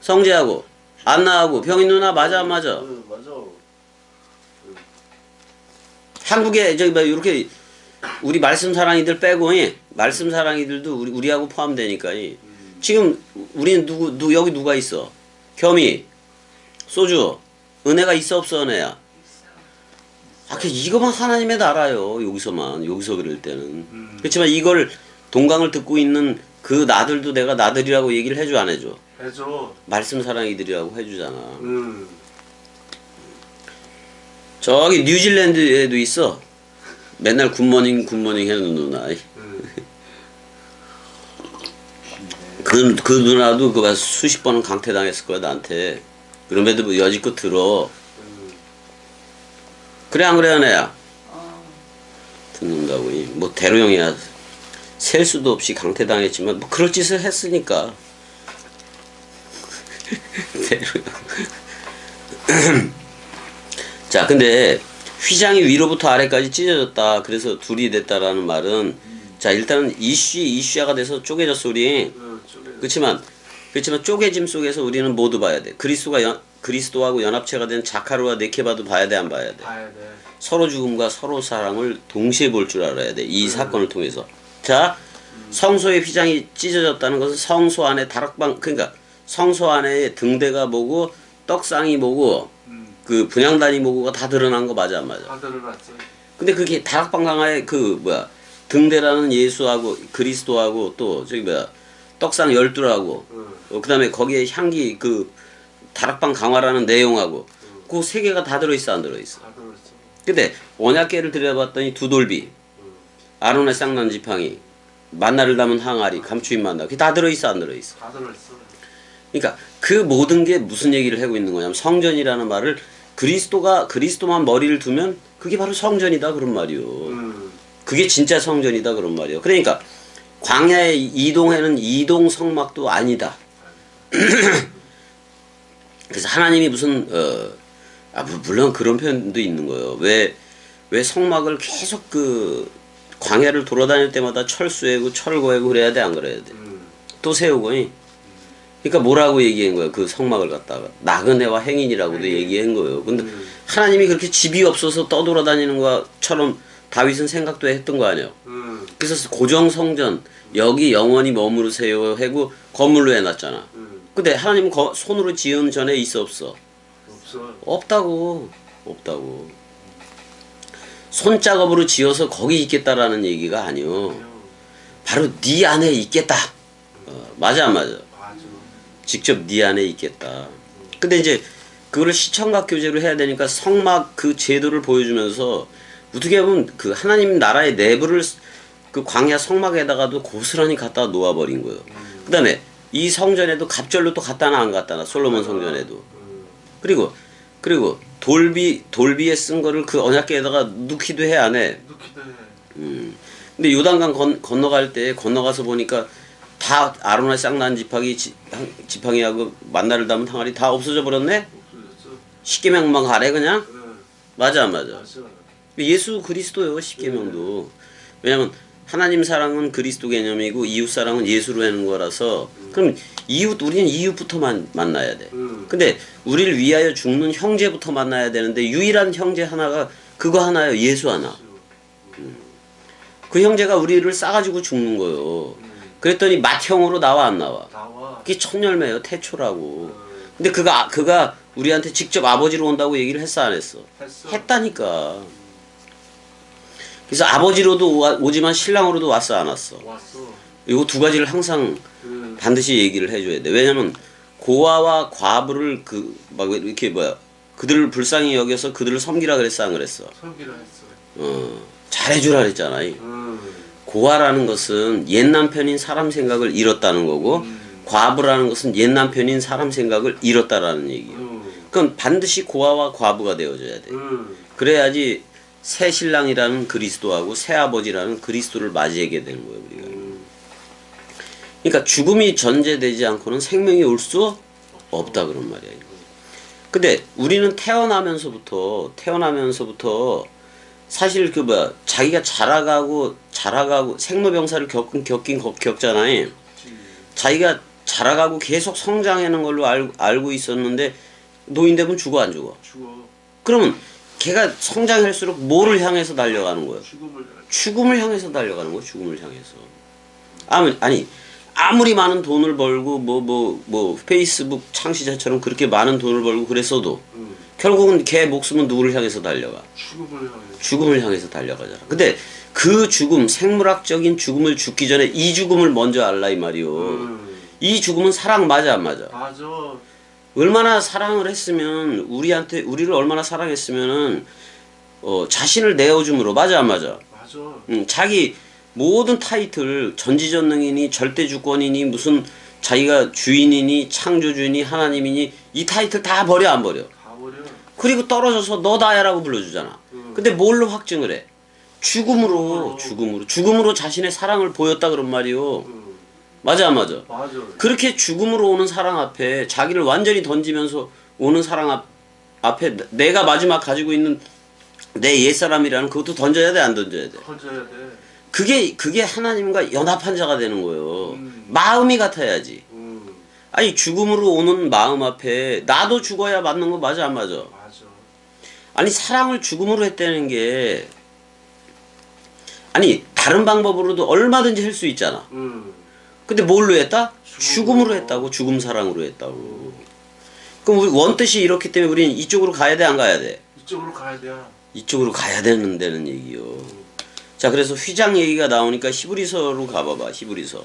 성재하고 안나하고 병인 누나 맞아 안 맞아? 응, 맞아. 한국에 저기 뭐 이렇게 우리 말씀 사랑이들 빼고 말씀 사랑이들도 우리하고 포함되니까 지금 우리는 여기 누가 있어? 겸이 소주 은혜가 있어 없어 은혜야? 이거만 하나님의 나라요. 여기서 그럴 때는. 그렇지만 이걸 동강을 듣고 있는 그 나들도 내가 나들이라고 얘기를 해줘 안 해줘? 해줘. 말씀 사랑이들이라고 해주잖아. 응. 저기 뉴질랜드에도 있어. 맨날 굿모닝 해는 누나. 그 누나도 그거 수십 번은 강퇴당했을 거야 나한테. 그럼에도 뭐 여지껏 들어. 그래 안 그래 연애야? 듣는다고. 뭐 대로형이야. 셀 수도 없이 강퇴당했지만 뭐 그럴 짓을 했으니까. 대로형. 자 근데 휘장이 위로부터 아래까지 찢어졌다. 그래서 둘이 됐다라는 말은 자 일단은 이슈화가 돼서 쪼개졌어 우리. 그렇지만 쪼개짐 속에서 우리는 모두 봐야 돼. 그리스도하고 연합체가 된 자카르와 네케바도 봐야 돼 안 봐야 돼? 봐야 돼. 서로 죽음과 서로 사랑을 동시에 볼 줄 알아야 돼. 이 사건을 통해서. 자 성소의 휘장이 찢어졌다는 것은 성소 안에 그러니까 성소 안에 등대가 뭐고 떡상이 뭐고 그 분향단이 뭐고가 다 드러난 거 맞아 안 맞아? 다 드러났어. 근데 그게 다락방 강화에 등대라는 예수하고 그리스도하고 또 저기 떡상 12라고 그 다음에 거기에 향기 다락방 강화라는 내용하고 그 세 개가 다 들어있어 안 들어있어? 다 들어있어. 근데 언약궤를 들여봤더니 두돌비 아론의 쌍난 지팡이 만나를 담은 항아리 감추인 만나 그게 다 들어있어 안 들어있어? 다 들어있어. 그러니까 그 모든 게 무슨 얘기를 하고 있는 거냐면 성전이라는 말을 그리스도만 머리를 두면 그게 바로 성전이다 그런 말이요. 그게 진짜 성전이다 그런 말이요. 그러니까 광야에 이동하는 이동 성막도 아니다. 그래서 하나님이 무슨 물론 그런 표현도 있는 거예요. 왜 성막을 계속 광야를 돌아다닐 때마다 철수하고 철거하고 그래야 돼 안 그래야 돼? 또 세우고. 그러니까 뭐라고 얘기한 거예요? 그 성막을 갖다가 나그네와 행인이라고도 얘기한 거예요. 근데 하나님이 그렇게 집이 없어서 떠돌아다니는 것처럼 다윗은 생각도 했던 거 아니에요. 그래서 고정 성전 여기 영원히 머무르세요 하고 건물로 해놨잖아. 근데 하나님은 손으로 지은 전에 있어 없어? 없어. 없다고. 손작업으로 지어서 거기 있겠다라는 얘기가 아니요. 바로 네 안에 있겠다. 맞아 안 맞아? 맞아. 직접 네 안에 있겠다. 근데 이제 그거를 시청각 교제로 해야 되니까 성막 그 제도를 보여주면서 어떻게 보면 그 하나님 나라의 내부를 그 광야 성막에다가도 고스란히 갖다 놓아버린 거예요. 그 다음에 이 성전에도 갑절로 또 갖다 놔 안 갖다 놔 솔로몬 성전에도. 그리고 돌비에 쓴 거를 그 언약궤에다가 넣기도 해 안 해? 넣기도 해. 근데 요단강 건너갈 때 건너가서 보니까 다 아론의 쌍난 지팡이하고 만나를 담은 항아리 다 없어져 버렸네? 없어졌어. 십계명만 가래 그냥? 그래. 맞아 안 맞아? 맞아. 예수 그리스도요 십계명도. 왜냐면 하나님 사랑은 그리스도 개념이고 이웃 사랑은 예수로 하는 거라서 그럼 우리는 이웃부터 만나야 돼. 근데 우리를 위하여 죽는 형제부터 만나야 되는데 유일한 형제 하나가 그거 하나요. 예수 하나. 그 형제가 우리를 싸가지고 죽는 거요. 그랬더니 맏형으로 나와 안 나와? 나와. 그게 첫 열매예요. 태초라고. 근데 그가 우리한테 직접 아버지로 온다고 얘기를 했어 안 했어? 했어. 했다니까. 그래서 아버지로도 오지만 신랑으로도 왔어 안 왔어? 왔어. 이거 두 가지를 항상 반드시 얘기를 해줘야 돼. 왜냐면 고아와 과부를 막 이렇게 그들을 불쌍히 여겨서 그들을 섬기라 그랬어 안 그랬어? 섬기라 했어. 잘해주라 그랬잖아. 고아라는 것은 옛 남편인 사람 생각을 잃었다는 거고 과부라는 것은 옛 남편인 사람 생각을 잃었다라는 얘기예요. 그럼 반드시 고아와 과부가 되어줘야 돼. 그래야지 새 신랑이라는 그리스도하고 새 아버지라는 그리스도를 맞이하게 되는 거예요, 우리가. 그러니까 죽음이 전제되지 않고는 생명이 올 수 없다 그런 말이야. 근데 우리는 태어나면서부터 사실 그 뭐야 자기가 자라가고 생로병사를 겪잖아요. 자기가 자라가고 계속 성장하는 걸로 알고 있었는데 노인 되면 죽어 안 죽어? 죽어. 그러면 걔가 성장할수록 뭐를 향해서 달려가는 거예요? 죽음을 향해서 달려가는 거예요. 죽음을 향해서. 아무리 많은 돈을 벌고 뭐 페이스북 창시자처럼 그렇게 많은 돈을 벌고 그랬어도 결국은 걔 목숨은 누구를 향해서 달려가? 죽음을 향해서 달려가잖아. 근데 그 죽음, 생물학적인 죽음을 죽기 전에 이 죽음을 먼저 알라 이 말이요. 이 죽음은 사랑 맞아 안 맞아? 맞아. 얼마나 사랑을 했으면 우리를 얼마나 사랑했으면은 자신을 내어줌으로 맞아 안 맞아? 맞아. 자기 모든 타이틀 전지전능이니 절대주권이니 무슨 자기가 주인이니 창조주니 하나님이니 이 타이틀 다 버려 안 버려? 다 버려. 그리고 떨어져서 너 나야라고 불러주잖아. 근데 뭘로 확증을 해? 죽음으로 자신의 사랑을 보였다 그런 말이요. 맞아 안 맞아? 맞아. 그렇게 죽음으로 오는 사랑 앞에 자기를 완전히 던지면서 오는 사랑 앞에 내가 마지막 가지고 있는 내 옛사람이라는 그것도 던져야 돼 안 던져야 돼? 던져야 돼. 그게 하나님과 연합한 자가 되는 거예요. 마음이 같아야지. 아니 죽음으로 오는 마음 앞에 나도 죽어야 맞는 거 맞아 안 맞아? 맞아. 아니 사랑을 죽음으로 했다는 게 아니 다른 방법으로도 얼마든지 할 수 있잖아. 근데 뭘로 했다? 죽음으로 했다고. 죽음 사랑으로 했다고. 그럼 우리 원뜻이 이렇기 때문에 우리는 이쪽으로 가야 돼 안 가야 돼? 이쪽으로 가야 돼. 이쪽으로 가야 되는 얘기요. 자 그래서 휘장 얘기가 나오니까 히브리서로 가봐봐. 히브리서.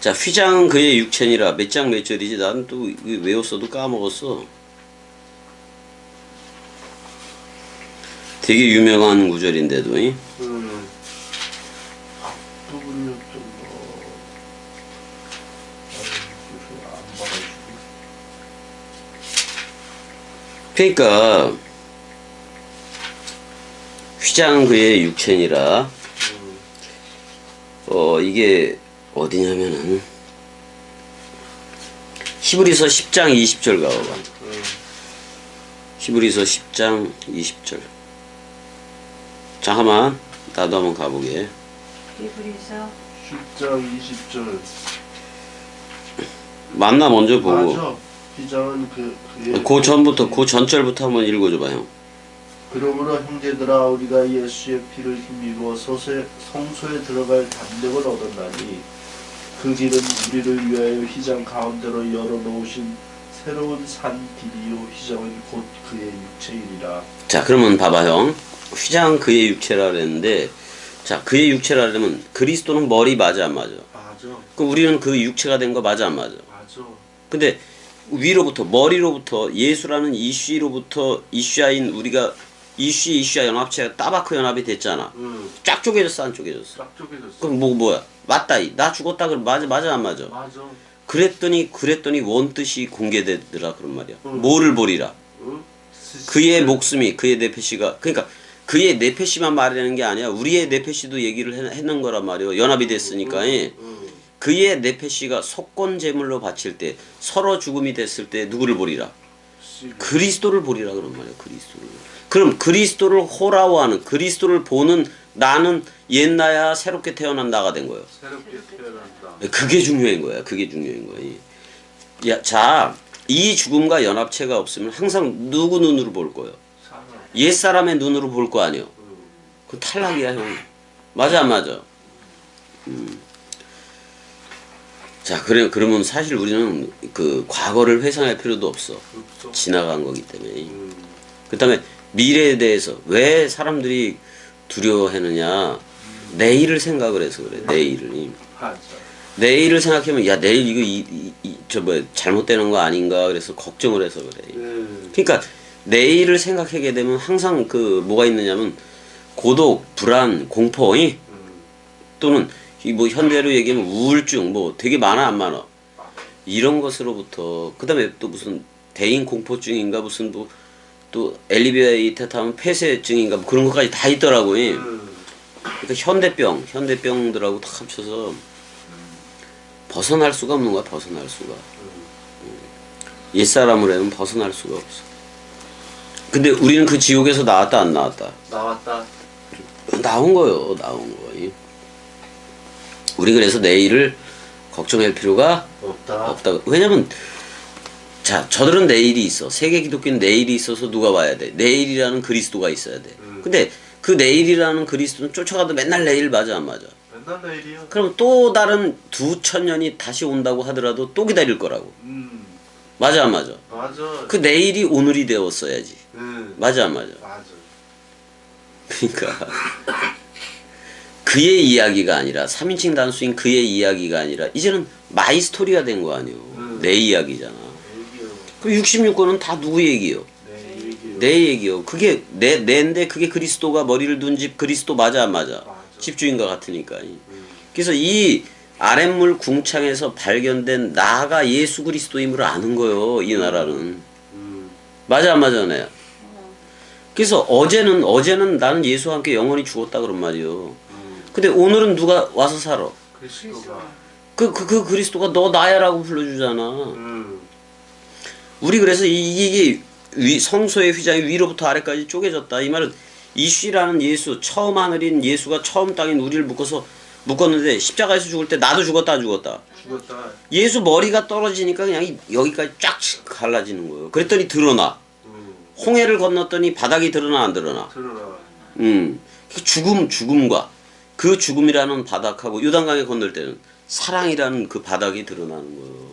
자 휘장은 그의 육체니라. 몇 장 몇 절이지? 나는 또 외웠어도 까먹었어. 되게 유명한 구절인데도. 앞부분이 좀 안 봐가지고. 그러니까 휘장 그의 육체니라. 이게 어디냐면은 히브리서 10장 20절 가봐봐. 히브리서 10장 20절. 잠깐만 나도 한번 가보게. 히브리서 10장 20절. 만나 먼저 보고 맞아. 휘장은 그의 그 전부터 그 전절부터 한번 읽어줘봐 형. 그러므로 형제들아 우리가 예수의 피를 힘입어 성소에 들어갈 담력을 얻었나니 그 길은 우리를 위하여 휘장 가운데로 열어놓으신 새로운 산 길이요 휘장은 곧 그의 육체이리라. 자 그러면 봐봐 형. 휘장 그의 육체라 그랬는데 자 그의 유체라 그러면 그리스도는 머리 맞아 안 맞아? 맞아. 그럼 우리는 그 육체가 된 거 맞아 안 맞아? 맞아. 근데 위로부터 머리로부터 예수라는 이슈로부터 이슈아인 우리가 이슈아 연합체가 따바크 연합이 됐잖아. 응. 쫙 쪼개졌어 안 쪼개졌어? 쫙 쪼개졌어. 그럼 뭐야? 맞다 나 죽었다 그럼 맞아 안 맞아? 맞아. 그랬더니 원뜻이 공개되더라 그런 말이야. 응. 뭐를 보리라? 응? 그의 목숨이 그의 네페시가 그러니까 그의 네페시만 말하는 게 아니야. 우리의 네페시도 얘기를 했는 거란 말이에요. 연합이 됐으니까. 그의 네페시가 속건 제물로 바칠 때 서로 죽음이 됐을 때 누구를 보리라? 그리스도를 보리라 그런 말이야. 그리스도를. 그럼 그리스도를 호라워하는 그리스도를 보는 나는 옛나야 새롭게 태어난 나가 된 거예요. 새롭게 태어난다. 그게 중요한 거야. 그게 중요한 거야. 야, 자, 이 죽음과 연합체가 없으면 항상 누구 눈으로 볼 거예요? 사람. 옛사람의 눈으로 볼 거 아니에요. 그 탈락이야 형. 맞아 안 맞아? 자 그러면 사실 우리는 그 과거를 회상할 필요도 없어. 없어. 지나간 거기 때문에. 그 다음에 미래에 대해서 왜 사람들이 두려워하느냐. 내일을 생각을 해서 그래. 내일을. 맞아. 내일을 생각하면 야 내일 이거 잘못되는 거 아닌가 그래서 걱정을 해서 그래. 그러니까 내일을 생각하게 되면 항상 그 뭐가 있느냐면 고독, 불안, 공포, 또는 이 뭐 현대로 얘기하면 우울증 뭐 되게 많아 안 많아. 이런 것으로부터 그다음에 또 무슨 대인 공포증인가 무슨 뭐 또 엘리베이터 타면 폐쇄증인가 뭐 그런 것까지 다 있더라고요. 그러니까 현대병들하고 다 합쳐서 벗어날 수가 없는 거야. 벗어날 수가. 옛사람으로 하면 벗어날 수가 없어. 근데 우리는 그 지옥에서 나왔다 안 나왔다? 나왔다. 나온 거요. 나온 거. 우리 그래서 내일을 걱정할 필요가 없다. 왜냐면 자, 저들은 내일이 있어. 세계 기독교는 내일이 있어서 누가 와야 돼? 내일이라는 그리스도가 있어야 돼. 근데 그 내일이라는 그리스도는 쫓아가도 맨날 내일 맞아 안 맞아? 맨날 내일이요. 그럼 또 다른 2000년이 다시 온다고 하더라도 또 기다릴 거라고. 맞아 안 맞아? 맞아. 그 내일이 오늘이 되었어야지. 맞아 안 맞아? 맞아. 그러니까 그의 이야기가 아니라 3인칭 단수인 그의 이야기가 아니라 이제는 마이 스토리가 된 거 아니에요. 내 이야기잖아. 그럼 66권은 다 누구 얘기요? 내 얘기요. 그게 내인데 그게 그리스도가 머리를 둔 집 그리스도 맞아 안 맞아? 집주인과 같으니까. 그래서 이 아랫물 궁창에서 발견된 나가 예수 그리스도임을 아는 거요. 이 나라는. 맞아 안 맞아 내야. 그래서 어제는 나는 예수와 함께 영원히 죽었다 그런 말이요. 근데 오늘은 누가 와서 살아? 그리스도가. 그 그리스도가 너 나야라고 불러주잖아. 우리 그래서 이게 성소의 휘장이 위로부터 아래까지 쪼개졌다. 이 말은 이쉬라는 예수, 처음 하늘인 예수가 처음 땅인 우리를 묶었는데 십자가에서 죽을 때 나도 죽었다 안 죽었다? 죽었다. 예수 머리가 떨어지니까 그냥 여기까지 쫙 갈라지는 거예요. 그랬더니 드러나. 홍해를 건넜더니 바닥이 드러나 안 드러나? 드러나. 죽음과 그 죽음이라는 바닥하고 요단강에 건널 때는 사랑이라는 그 바닥이 드러나는 거예요.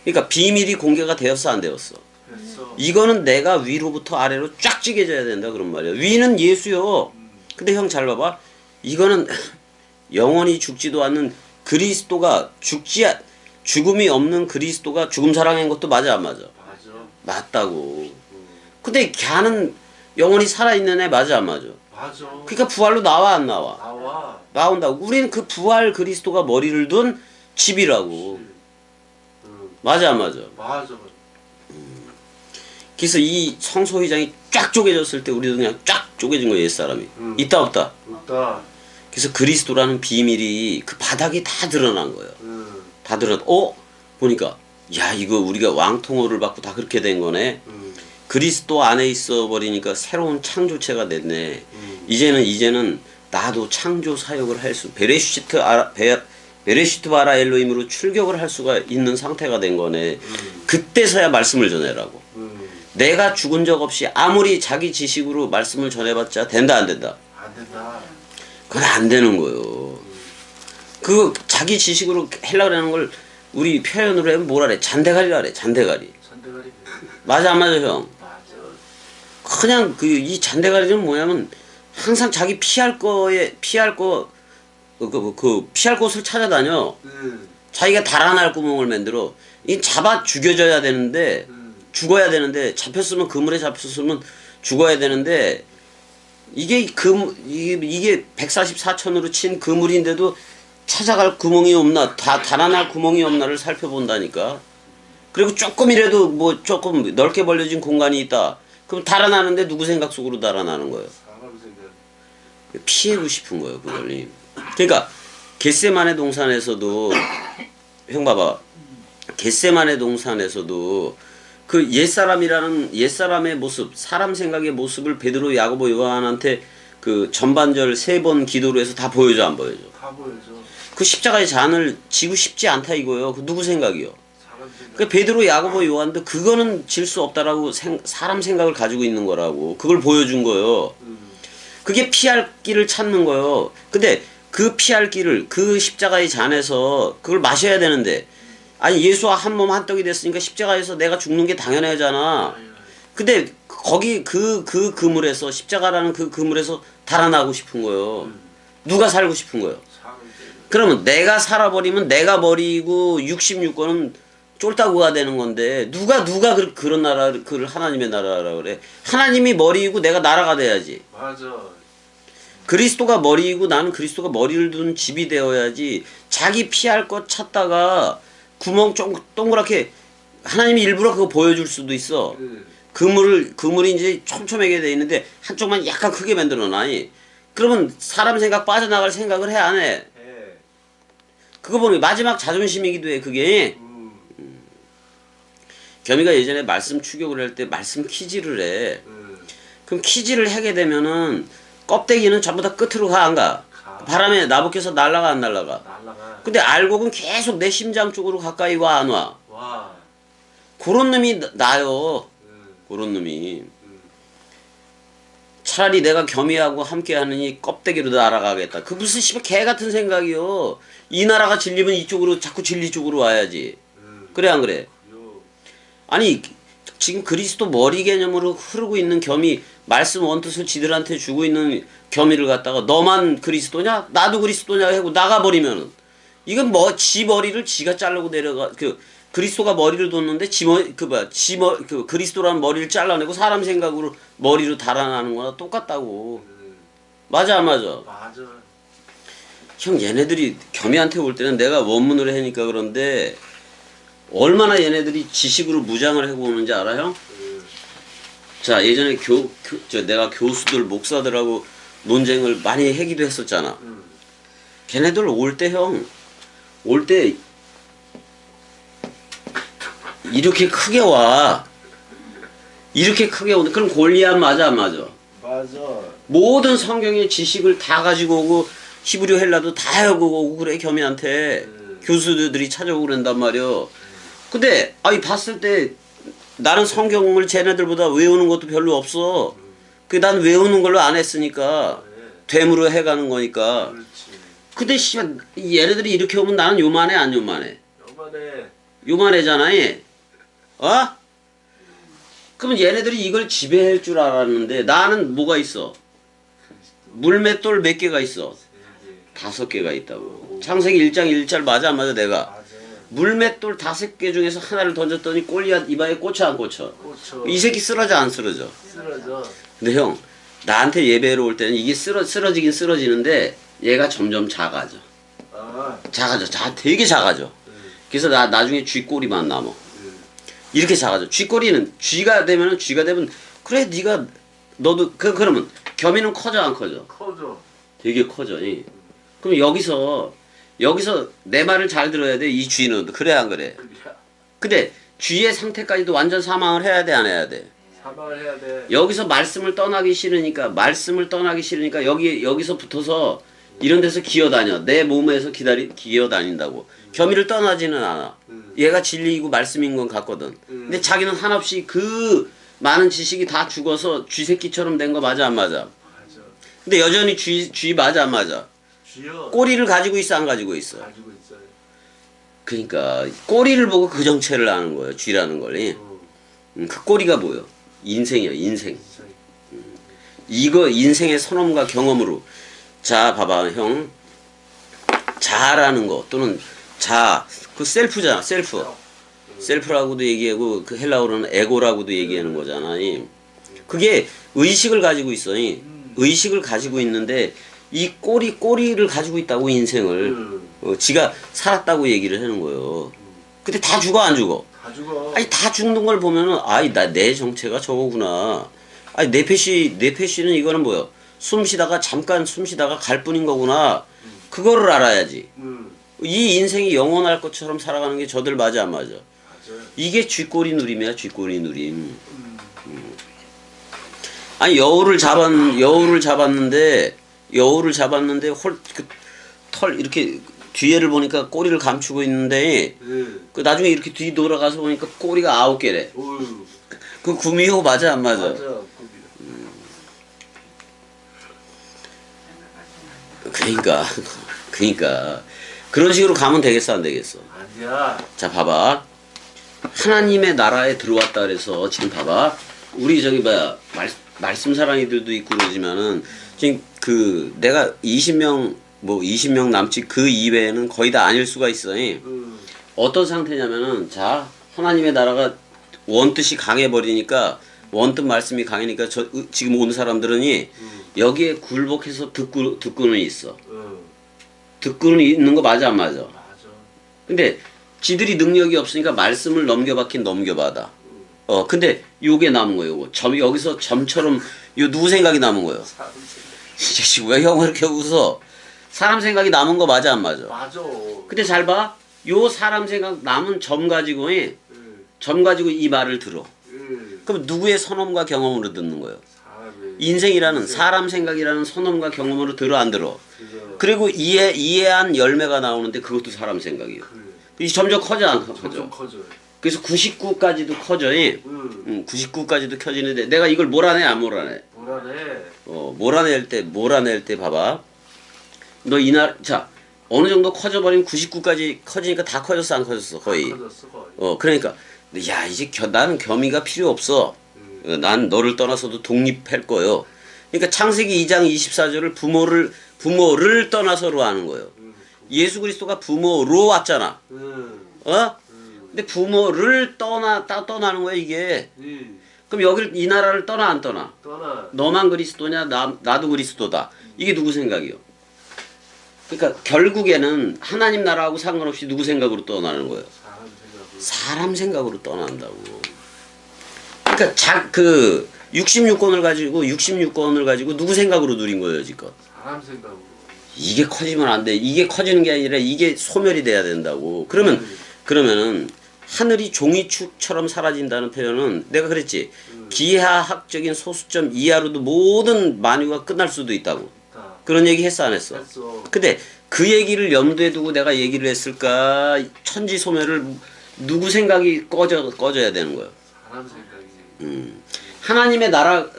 그러니까 비밀이 공개가 되었어 안 되었어? 됐어. 이거는 내가 위로부터 아래로 쫙 찌개져야 된다 그런 말이야. 위는 예수요. 근데 형 잘 봐봐. 이거는 영원히 죽지도 않는 그리스도가 죽음이 없는 그리스도가 죽음 사랑한 것도 맞아 안 맞아? 맞아. 맞다고. 근데 걔는 영원히 살아있는 애 맞아 안 맞아? 맞아. 그러니까 부활로 나와 안 나와? 나와. 나온다고. 우리는 그 부활 그리스도가 머리를 둔 집이라고. 맞아 안 맞아? 맞아. 그래서 이 성소회장이 쫙 쪼개졌을 때 우리도 그냥 쫙 쪼개진 거예요. 옛사람이. 있다 없다? 없다. 그래서 그리스도라는 비밀이 그 바닥이 다 드러난 거예요. 다 드러났. 보니까 야 이거 우리가 왕통호를 받고 다 그렇게 된 거네. 그리스도 안에 있어 버리니까 새로운 창조체가 됐네. 이제는 나도 창조 사역을 할 수 베레시트 바라 엘로힘으로 출격을 할 수가 있는 상태가 된 거네. 그때서야 말씀을 전해라고. 내가 죽은 적 없이 아무리 자기 지식으로 말씀을 전해봤자 된다 안 된다? 안 된다. 그건 안 되는 거예요. 그 자기 지식으로 하려고 하는 걸 우리 표현으로 하면 뭐라 그래? 잔대가리라 그래. 잔대가리. 잔대가리. 맞아 안 맞아 형? 맞아. 그냥 이 잔대가리는 뭐냐면 항상 자기 피할 곳을 찾아다녀. 자기가 달아날 구멍을 만들어. 이 잡아 죽여줘야 되는데 죽어야 되는데 잡혔으면 그물에 잡혔으면 죽어야 되는데 이게 144천으로 친 그물인데도 찾아갈 구멍이 없나 달아날 구멍이 없나를 살펴본다니까. 그리고 조금이라도 뭐 조금 넓게 벌려진 공간이 있다. 그럼 달아나는데 누구 생각 속으로 달아나는 거예요? 사람 생각. 피하고 싶은 거예요, 그걸. 그러니까 겟세마네 동산에서도 형 봐봐. 겟세마네 동산에서도 그 옛사람의 모습, 사람 생각의 모습을 베드로, 야고보, 요한한테 그 전반절 3번 기도로 해서 다 보여줘 안 보여줘? 다 보여줘. 그 십자가의 잔을 지고 싶지 않다 이거예요. 그 누구 생각이요? 사람 생각. 그 베드로, 야고보, 요한도 그거는 질 수 없다라고 사람 생각을 가지고 있는 거라고. 그걸 보여준 거예요. 그게 피할 길을 찾는 거예요. 근데 그 피할 길을 그 십자가의 잔에서 그걸 마셔야 되는데 아니 예수와 한 몸 한 떡이 됐으니까 십자가에서 내가 죽는 게 당연하잖아. 근데 거기 그 그물에서 십자가라는 그 그물에서 달아나고 싶은 거예요. 누가 살고 싶은 거예요? 그러면 내가 살아버리면 내가 버리고 66권은 쫄따구가 되는 건데 누가 그런 나라를 그걸 하나님의 나라라 그래. 하나님이 머리이고 내가 나라가 돼야지. 맞아. 그리스도가 머리이고 나는 그리스도가 머리를 둔 집이 되어야지 자기 피할 것 찾다가 구멍 좀 동그랗게 하나님이 일부러 그거 보여줄 수도 있어. 그물이 이제 촘촘하게 돼 있는데 한쪽만 약간 크게 만들어 놔. 그러면 사람 생각 빠져나갈 생각을 해 안 해? 예. 그거 보면 마지막 자존심이기도 해 그게. 겸이가 예전에 말씀 추격을 할 때 말씀 퀴즈를 해. 그럼 퀴즈를 하게 되면은 껍데기는 전부 다 끝으로 가 안 가? 바람에 나부껴서 날아가 안 날아가? 날라가. 근데 알고 보면 계속 내 심장 쪽으로 가까이 와 안 와? 와. 그런 놈이 나요. 그런 놈이. 차라리 내가 겸이하고 함께 하느니 껍데기로 날아가겠다. 그 무슨 씨발 개 같은 생각이요. 이 나라가 질리면 이쪽으로 자꾸 진리 쪽으로 와야지. 그래 안 그래? 아니 지금 그리스도 머리 개념으로 흐르고 있는 겸이 말씀 원뜻을 지들한테 주고 있는 겸이를 갖다가 너만 그리스도냐? 나도 그리스도냐 하고 나가버리면은 이건 뭐 지 머리를 지가 자르고 내려가 그리스도가 머리를 뒀는데 그 그리스도라는 머리를 잘라내고 사람 생각으로 머리로 달아나는 거나 똑같다고. 맞아 안 맞아? 맞아. 형 얘네들이 겸이한테 올 때는 내가 원문으로 하니까 그런데 얼마나 얘네들이 지식으로 무장을 하고 오는지 알아 형? 자 예전에 내가 교수들 목사들하고 논쟁을 많이 하기도 했었잖아. 걔네들 올 때 형 올 때 이렇게 크게 와. 이렇게 크게 오는데 그럼 골리앗 맞아 안 맞아? 맞아. 모든 성경의 지식을 다 가지고 오고 히브리 헬라도 다 하고 오고 그래 겸이한테 교수들이 찾아오고 그런단 말이야. 근데 아이 봤을 때 나는 성경을 쟤네들보다 외우는 것도 별로 없어. 난 외우는 걸로 안 했으니까 되물어 해가는 거니까. 그렇지. 근데 씨발 얘네들이 이렇게 오면 나는 요만해 안 요만해? 요만해. 요만해잖아. 어? 그러면 얘네들이 이걸 지배할 줄 알았는데 나는 뭐가 있어? 물맷돌 몇 개가 있어? 5개가 있다고. 창세기 1장 1절 맞아 안 맞아 내가? 맞아. 물맷돌 5개 중에서 하나를 던졌더니 골리앗 이마에 꽂혀 안 꽂혀? 꽂혀. 이 새끼 쓰러져 안 쓰러져? 쓰러져. 근데 형 나한테 예배로 올 때는 이게 쓰러지긴 쓰러지는데 얘가 점점 작아져. 아. 되게 작아져. 그래서 나중에 쥐꼬리만 남어. 이렇게 작아져. 쥐꼬리는 쥐가 되면 그래 네가 너도 그러면 겸이는 커져 안 커져? 커져. 되게 커져. 그럼 여기서 내 말을 잘 들어야 돼. 이 쥐는 그래 안 그래? 근데 쥐의 상태까지도 완전 사망을 해야 돼 안 해야 돼? 사망을 해야 돼. 여기서 말씀을 떠나기 싫으니까 여기서 붙어서 이런 데서 기어다녀. 내 몸에서 기어다닌다고. 겸이를 떠나지는 않아. 얘가 진리이고 말씀인 건 같거든. 근데 자기는 한없이 그 많은 지식이 다 죽어서 쥐새끼처럼 된 거 맞아 안 맞아? 맞아. 근데 여전히 쥐 맞아 안 맞아? 쥐요. 꼬리를 가지고 있어 안 가지고 있어? 가지고 있어요. 그러니까 꼬리를 보고 그 정체를 아는 거예요. 쥐라는 걸. 그 꼬리가 뭐예요? 인생이야 인생. 이거 인생의 선험과 경험으로. 자 봐봐 형. 자라는 거 또는 그 셀프잖아 셀프. 셀프라고도 얘기하고 그 헬라어로는 에고라고도 얘기하는 거잖아. 그게 의식을 가지고 있어. 의식을 가지고 있는데 이 꼬리를 가지고 있다고 인생을. 지가 살았다고 얘기를 하는 거예요. 근데 다 죽어 안 죽어? 다 죽어. 아니 다 죽는 걸 보면은 내 정체가 저거구나. 아니 내 패시는 이거는 뭐야? 잠깐 숨 쉬다가 갈 뿐인 거구나. 그거를 알아야지. 이 인생이 영원할 것처럼 살아가는 게 저들 맞아 안 맞아? 맞아. 이게 쥐꼬리 누림이야 쥐꼬리 누림. 아니 여우를 잡았는데 털 이렇게 뒤에를 보니까 꼬리를 감추고 있는데 그 나중에 이렇게 뒤 돌아가서 보니까 꼬리가 9개래. 어휴. 그 구미호 맞아 안 맞아? 맞아. 그러니까 그런 식으로 가면 되겠어 안 되겠어? 아니야. 자 봐봐. 하나님의 나라에 들어왔다 그래서 지금 봐봐. 우리 말씀 사랑이들도 있고 그러지만은 지금 내가 20명 남짓 그 이외에는 거의 다 아닐 수가 있어. 어떤 상태냐면은 자 하나님의 나라가 원뜻이 강해버리니까 원뜻 말씀이 강하니까 지금 온 사람들은 여기에 굴복해서 듣고는 있어. 응. 듣고는 있는 거 맞아 안 맞아? 맞아. 근데 지들이 능력이 없으니까 말씀을 넘겨받긴 넘겨받아. 근데 요게 남은 거예요. 요거. 여기서 점처럼 요 누구 생각이 남은 거예요? 사람 생각. 이 자식 왜 형 이렇게 웃어? 사람 생각이 남은 거 맞아 안 맞아? 맞아. 근데 잘 봐. 요 사람 생각 남은 점 가지고 응. 이 말을 들어. 응. 그럼 누구의 선험과 경험으로 듣는 거예요? 사람의 인생이라는 사람 생각이라는 선험과 경험으로 들어 안 들어? 그거. 그리고 이해한 열매가 나오는데 그것도 사람 생각이에요. 그래. 이 점점 커져 안 커져? 점점 커져. 그래서 99까지도 커져. 응. 99까지도 켜지는데 내가 이걸 몰아내 안 몰아내? 불안해. 몰아낼 때 봐봐. 너 자 어느 정도 커져버리면 99까지 커지니까 다 커졌어 안 커졌어 거의. 커졌어 거의. 그러니까 야 이제 나는 겸이가 필요 없어. 난 너를 떠나서도 독립할 거요. 그러니까 창세기 2장 24절을 부모를 떠나서로 하는 거예요. 예수 그리스도가 부모로 왔잖아. 응. 근데 부모를 떠나는 거야 이게. 응. 그럼 여기를 이 나라를 떠나 안 떠나? 떠나. 너만 그리스도냐 나도 그리스도다. 이게 누구 생각이요? 그러니까 결국에는 하나님 나라하고 상관없이 누구 생각으로 떠나는 거예요? 사람 생각으로. 사람 생각으로 떠난다고. 그러니까 66권을 가지고 누구 생각으로 누린 거예요 지금? 사람 생각으로. 이게 커지면 안 돼. 이게 커지는 게 아니라 이게 소멸이 돼야 된다고. 그러면은 하늘이 종이축처럼 사라진다는 표현은 내가 그랬지. 기하학적인 소수점 이하로도 모든 만유가 끝날 수도 있다고. 다. 그런 얘기 했어 안 했어? 했어. 근데 그 얘기를 염두에 두고 내가 얘기를 했을까? 천지 소멸을 누구 생각이 꺼져야 되는 거야. 사람 생각이지. 하나님의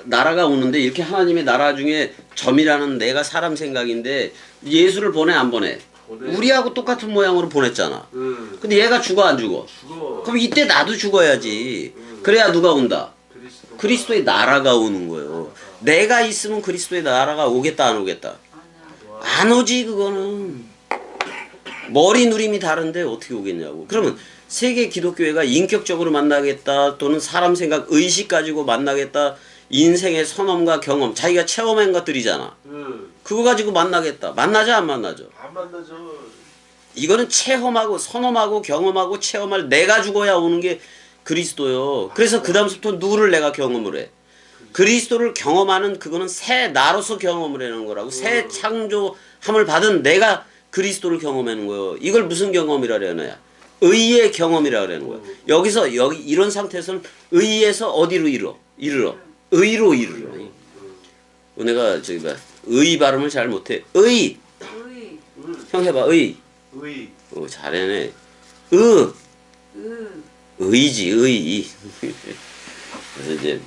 나라가 오는데 이렇게 하나님의 나라 중에 점이라는 내가 사람 생각인데 예수를 보내 안 보내? 보내. 우리하고 똑같은 모양으로 보냈잖아. 응. 근데 얘가 죽어 안 죽어? 죽어. 그럼 이때 나도 죽어야지. 그래야 누가 온다? 그리스도. 그리스도의 나라가 오는 거예요. 내가 있으면 그리스도의 나라가 오겠다 안 오겠다? 안 오지 그거는. 머리 누림이 다른데 어떻게 오겠냐고. 그러면 세계 기독교회가 인격적으로 만나겠다 또는 사람 생각 의식 가지고 만나겠다 인생의 선험과 경험 자기가 체험한 것들이잖아. 응. 그거 가지고 만나겠다. 만나자 안 만나죠? 안 만나죠. 이거는 체험하고 선험하고 경험하고 체험할 내가 죽어야 오는 게 그리스도요. 그래서 그 다음부터 누구를 내가 경험을 해? 그리스도를 경험하는 그거는 새 나로서 경험을 하는 거라고. 새 창조함을 받은 내가 그리스도를 경험하는 거예요. 이걸 무슨 경험이라 그러냐? 의의 경험이라 그러는 거야. 여기 이런 상태에서는 의에서 어디로 이르러? 의로 이르러. 내가 의 발음을 잘 못해. 의. 형 해봐. 의. 의. 잘해네. 으. 의지. 의. 그래서 이제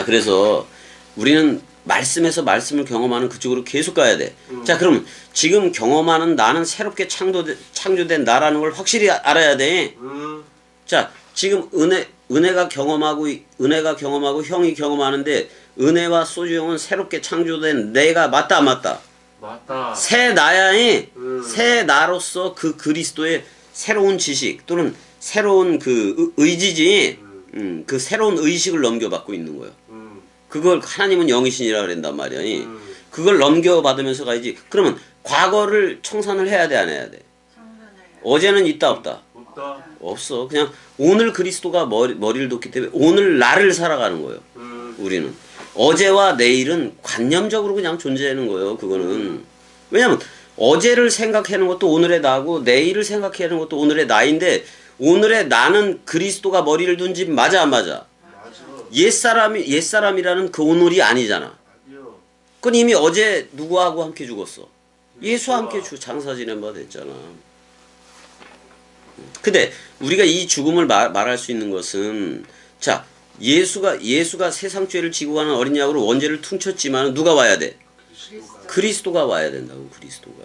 그래서 우리는 말씀에서 말씀을 경험하는 그쪽으로 계속 가야 돼. 자, 그럼 지금 경험하는 나는 새롭게 창조된 나라는 걸 확실히 알아야 돼. 자, 지금 은혜가 경험하고 형이 경험하는데 은혜와 소주 형은 새롭게 창조된 내가 맞다 안 맞다? 맞다. 새 나야의 새 나로서 그 그리스도의 새로운 지식 또는 새로운 그 의지지. 그 새로운 의식을 넘겨받고 있는 거예요. 그걸 하나님은 영이신이라 그런단 말이야. 그걸 넘겨받으면서 가야지. 그러면 과거를 청산을 해야 돼 안 해야 돼? 어제는 있다 없다? 없다. 없어. 그냥 오늘 그리스도가 머리를 뒀기 때문에 오늘 나를 살아가는 거예요. 우리는. 어제와 내일은 관념적으로 그냥 존재하는 거예요. 그거는. 왜냐면 어제를 생각하는 것도 오늘의 나고 내일을 생각하는 것도 오늘의 나인데 오늘의 나는 그리스도가 머리를 둔 집 맞아 안 맞아? 옛사람이라는 그 오늘이 아니잖아. 아니요. 그건 이미 어제 누구하고 함께 죽었어? 예수와 함께 장사 지낸 바 됐잖아. 근데 우리가 이 죽음을 말할 수 있는 것은 자 예수가 세상 죄를 지고 가는 어린 양으로 원죄를 퉁쳤지만 누가 와야 돼? 그리스도가 와야 된다고. 그리스도가.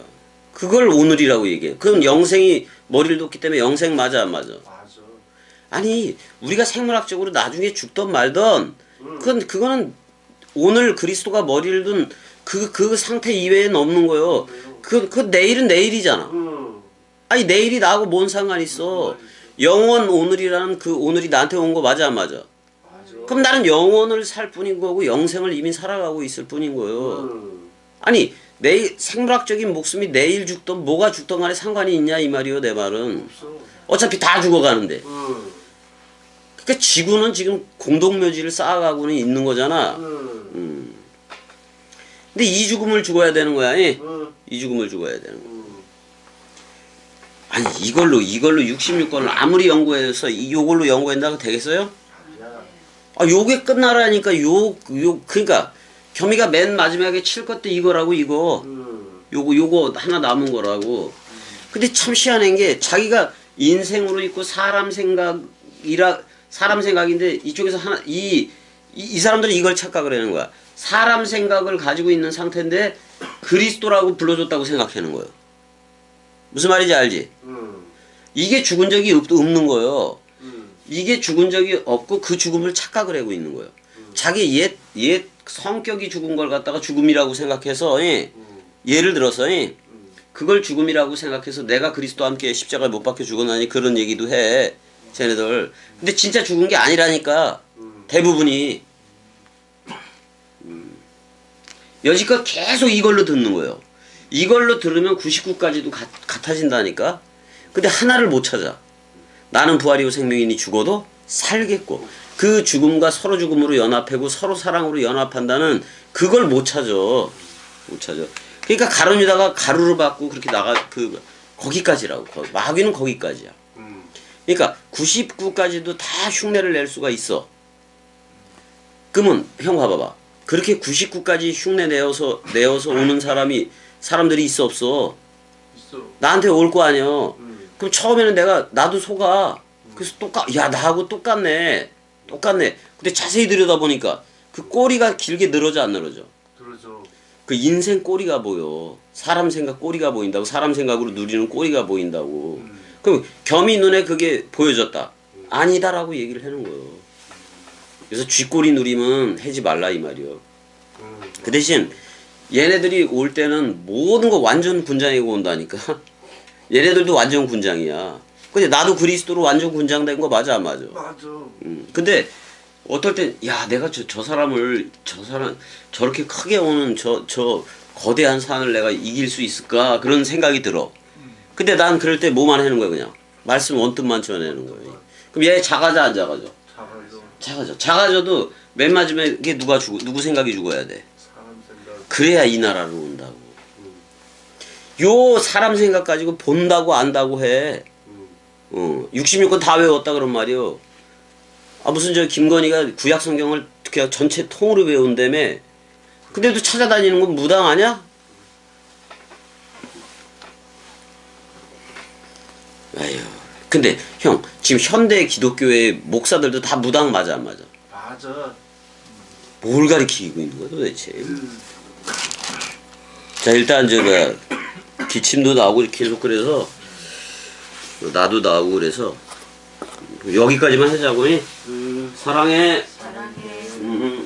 그걸 오늘이라고 얘기해. 그럼 영생이 머리를 뒀기 때문에 영생 맞아 안 맞아? 맞아. 아니 우리가 생물학적으로 나중에 죽던 말던 그거는 오늘 그리스도가 머리를 둔 그 상태 이외에는 없는 거예요. 그 내일은 내일이잖아. 아니 내일이 나하고 뭔 상관 있어? 영원 오늘이라는 그 오늘이 나한테 온 거 맞아 안 맞아? 맞아. 그럼 나는 영원을 살 뿐인 거고 영생을 이미 살아가고 있을 뿐인 거예요. 아니 내일 생물학적인 목숨이 내일 죽던 뭐가 죽던 간에 상관이 있냐 이 말이요. 내 말은 없어. 어차피 다 죽어가는데. 그러니까 지구는 지금 공동묘지를 쌓아가고는 있는 거잖아. 근데 이 죽음을 죽어야 되는 거야. 이 죽음을 죽어야 되는 거야. 아니 이걸로 66권을 아무리 연구해서 요걸로 연구한다고 되겠어요? 아 요게 끝나라니까 그러니까 겸이가 맨 마지막에 칠 것도 이거라고 이거 요거 하나 남은 거라고. 근데 참 희한한 게 자기가 인생으로 있고 사람 생각인데 이쪽에서 하나 이 사람들은 이걸 착각을 하는 거야. 사람 생각을 가지고 있는 상태인데 그리스도라고 불러줬다고 생각하는 거예요. 무슨 말인지 알지? 이게 죽은 적이 없는 거예요. 이게 죽은 적이 없고 그 죽음을 착각을 하고 있는 거예요. 자기 옛 성격이 죽은 걸 갖다가 죽음이라고 생각해서 예를 들어서 그걸 죽음이라고 생각해서 내가 그리스도와 함께 십자가에 못 박혀 죽었나니 그런 얘기도 해. 쟤네들. 근데 진짜 죽은 게 아니라니까. 대부분이. 여지껏 계속 이걸로 듣는 거예요. 이걸로 들으면 99까지도 같아진다니까. 근데 하나를 못 찾아. 나는 부활이요 생명이니 죽어도 살겠고 그 죽음과 서로 죽음으로 연합하고 서로 사랑으로 연합한다는 그걸 못 찾아. 못 찾아. 그러니까 가룟 유다가 가루를 받고 그렇게 거기까지라고. 마귀는 거기까지야. 그러니까 99까지도 다 흉내를 낼 수가 있어. 그러면 형 봐봐봐. 그렇게 99까지 흉내 내어서 오는 사람들이 있어 없어? 있어. 나한테 올 거 아니야. 그럼 처음에는 나도 속아. 그래서 야 나하고 똑같네. 근데 자세히 들여다보니까 그 꼬리가 길게 늘어져 안 늘어져? 그러죠. 그 인생 꼬리가 보여. 사람 생각 꼬리가 보인다고. 사람 생각으로 누리는 꼬리가 보인다고. 그럼 겸이 눈에 그게 보여졌다. 아니다라고 얘기를 하는 거예요. 그래서 쥐꼬리 누림은 하지 말라 이 말이요. 그 대신 얘네들이 올 때는 모든 거 완전 군장이고 온다니까. 얘네들도 완전 군장이야. 근데 나도 그리스도로 완전 군장된 거 맞아 안 맞아? 맞아. 근데 어떨 땐 야 내가 저 사람 저렇게 크게 오는 저 거대한 산을 내가 이길 수 있을까 그런 생각이 들어. 근데 난 그럴 때 뭐만 하는 거야 그냥 말씀 원뜻만 전하는 거예요. 그럼 얘 작아져 안 작아져? 작아져. 작아져도 맨 마지막에 누구 생각이 죽어야 돼. 사람 생각. 그래야 이 나라로 온다고. 요 사람 생각 가지고 본다고 안다고 해. 66권 다 외웠다 그런 말이요. 아 무슨 저 김건희가 구약 성경을 그냥 전체 통으로 외운다며. 근데도 찾아다니는 건 무당 아니야? 아유. 근데 형 지금 현대 기독교의 목사들도 다 무당 맞아 안 맞아? 맞아. 뭘 가리키고 있는 거야 도대체? 자 일단 제가 기침도 나오고 이렇게 계속 그래서 나도 나오고 그래서 여기까지만 하자고. 사랑해. 사랑해.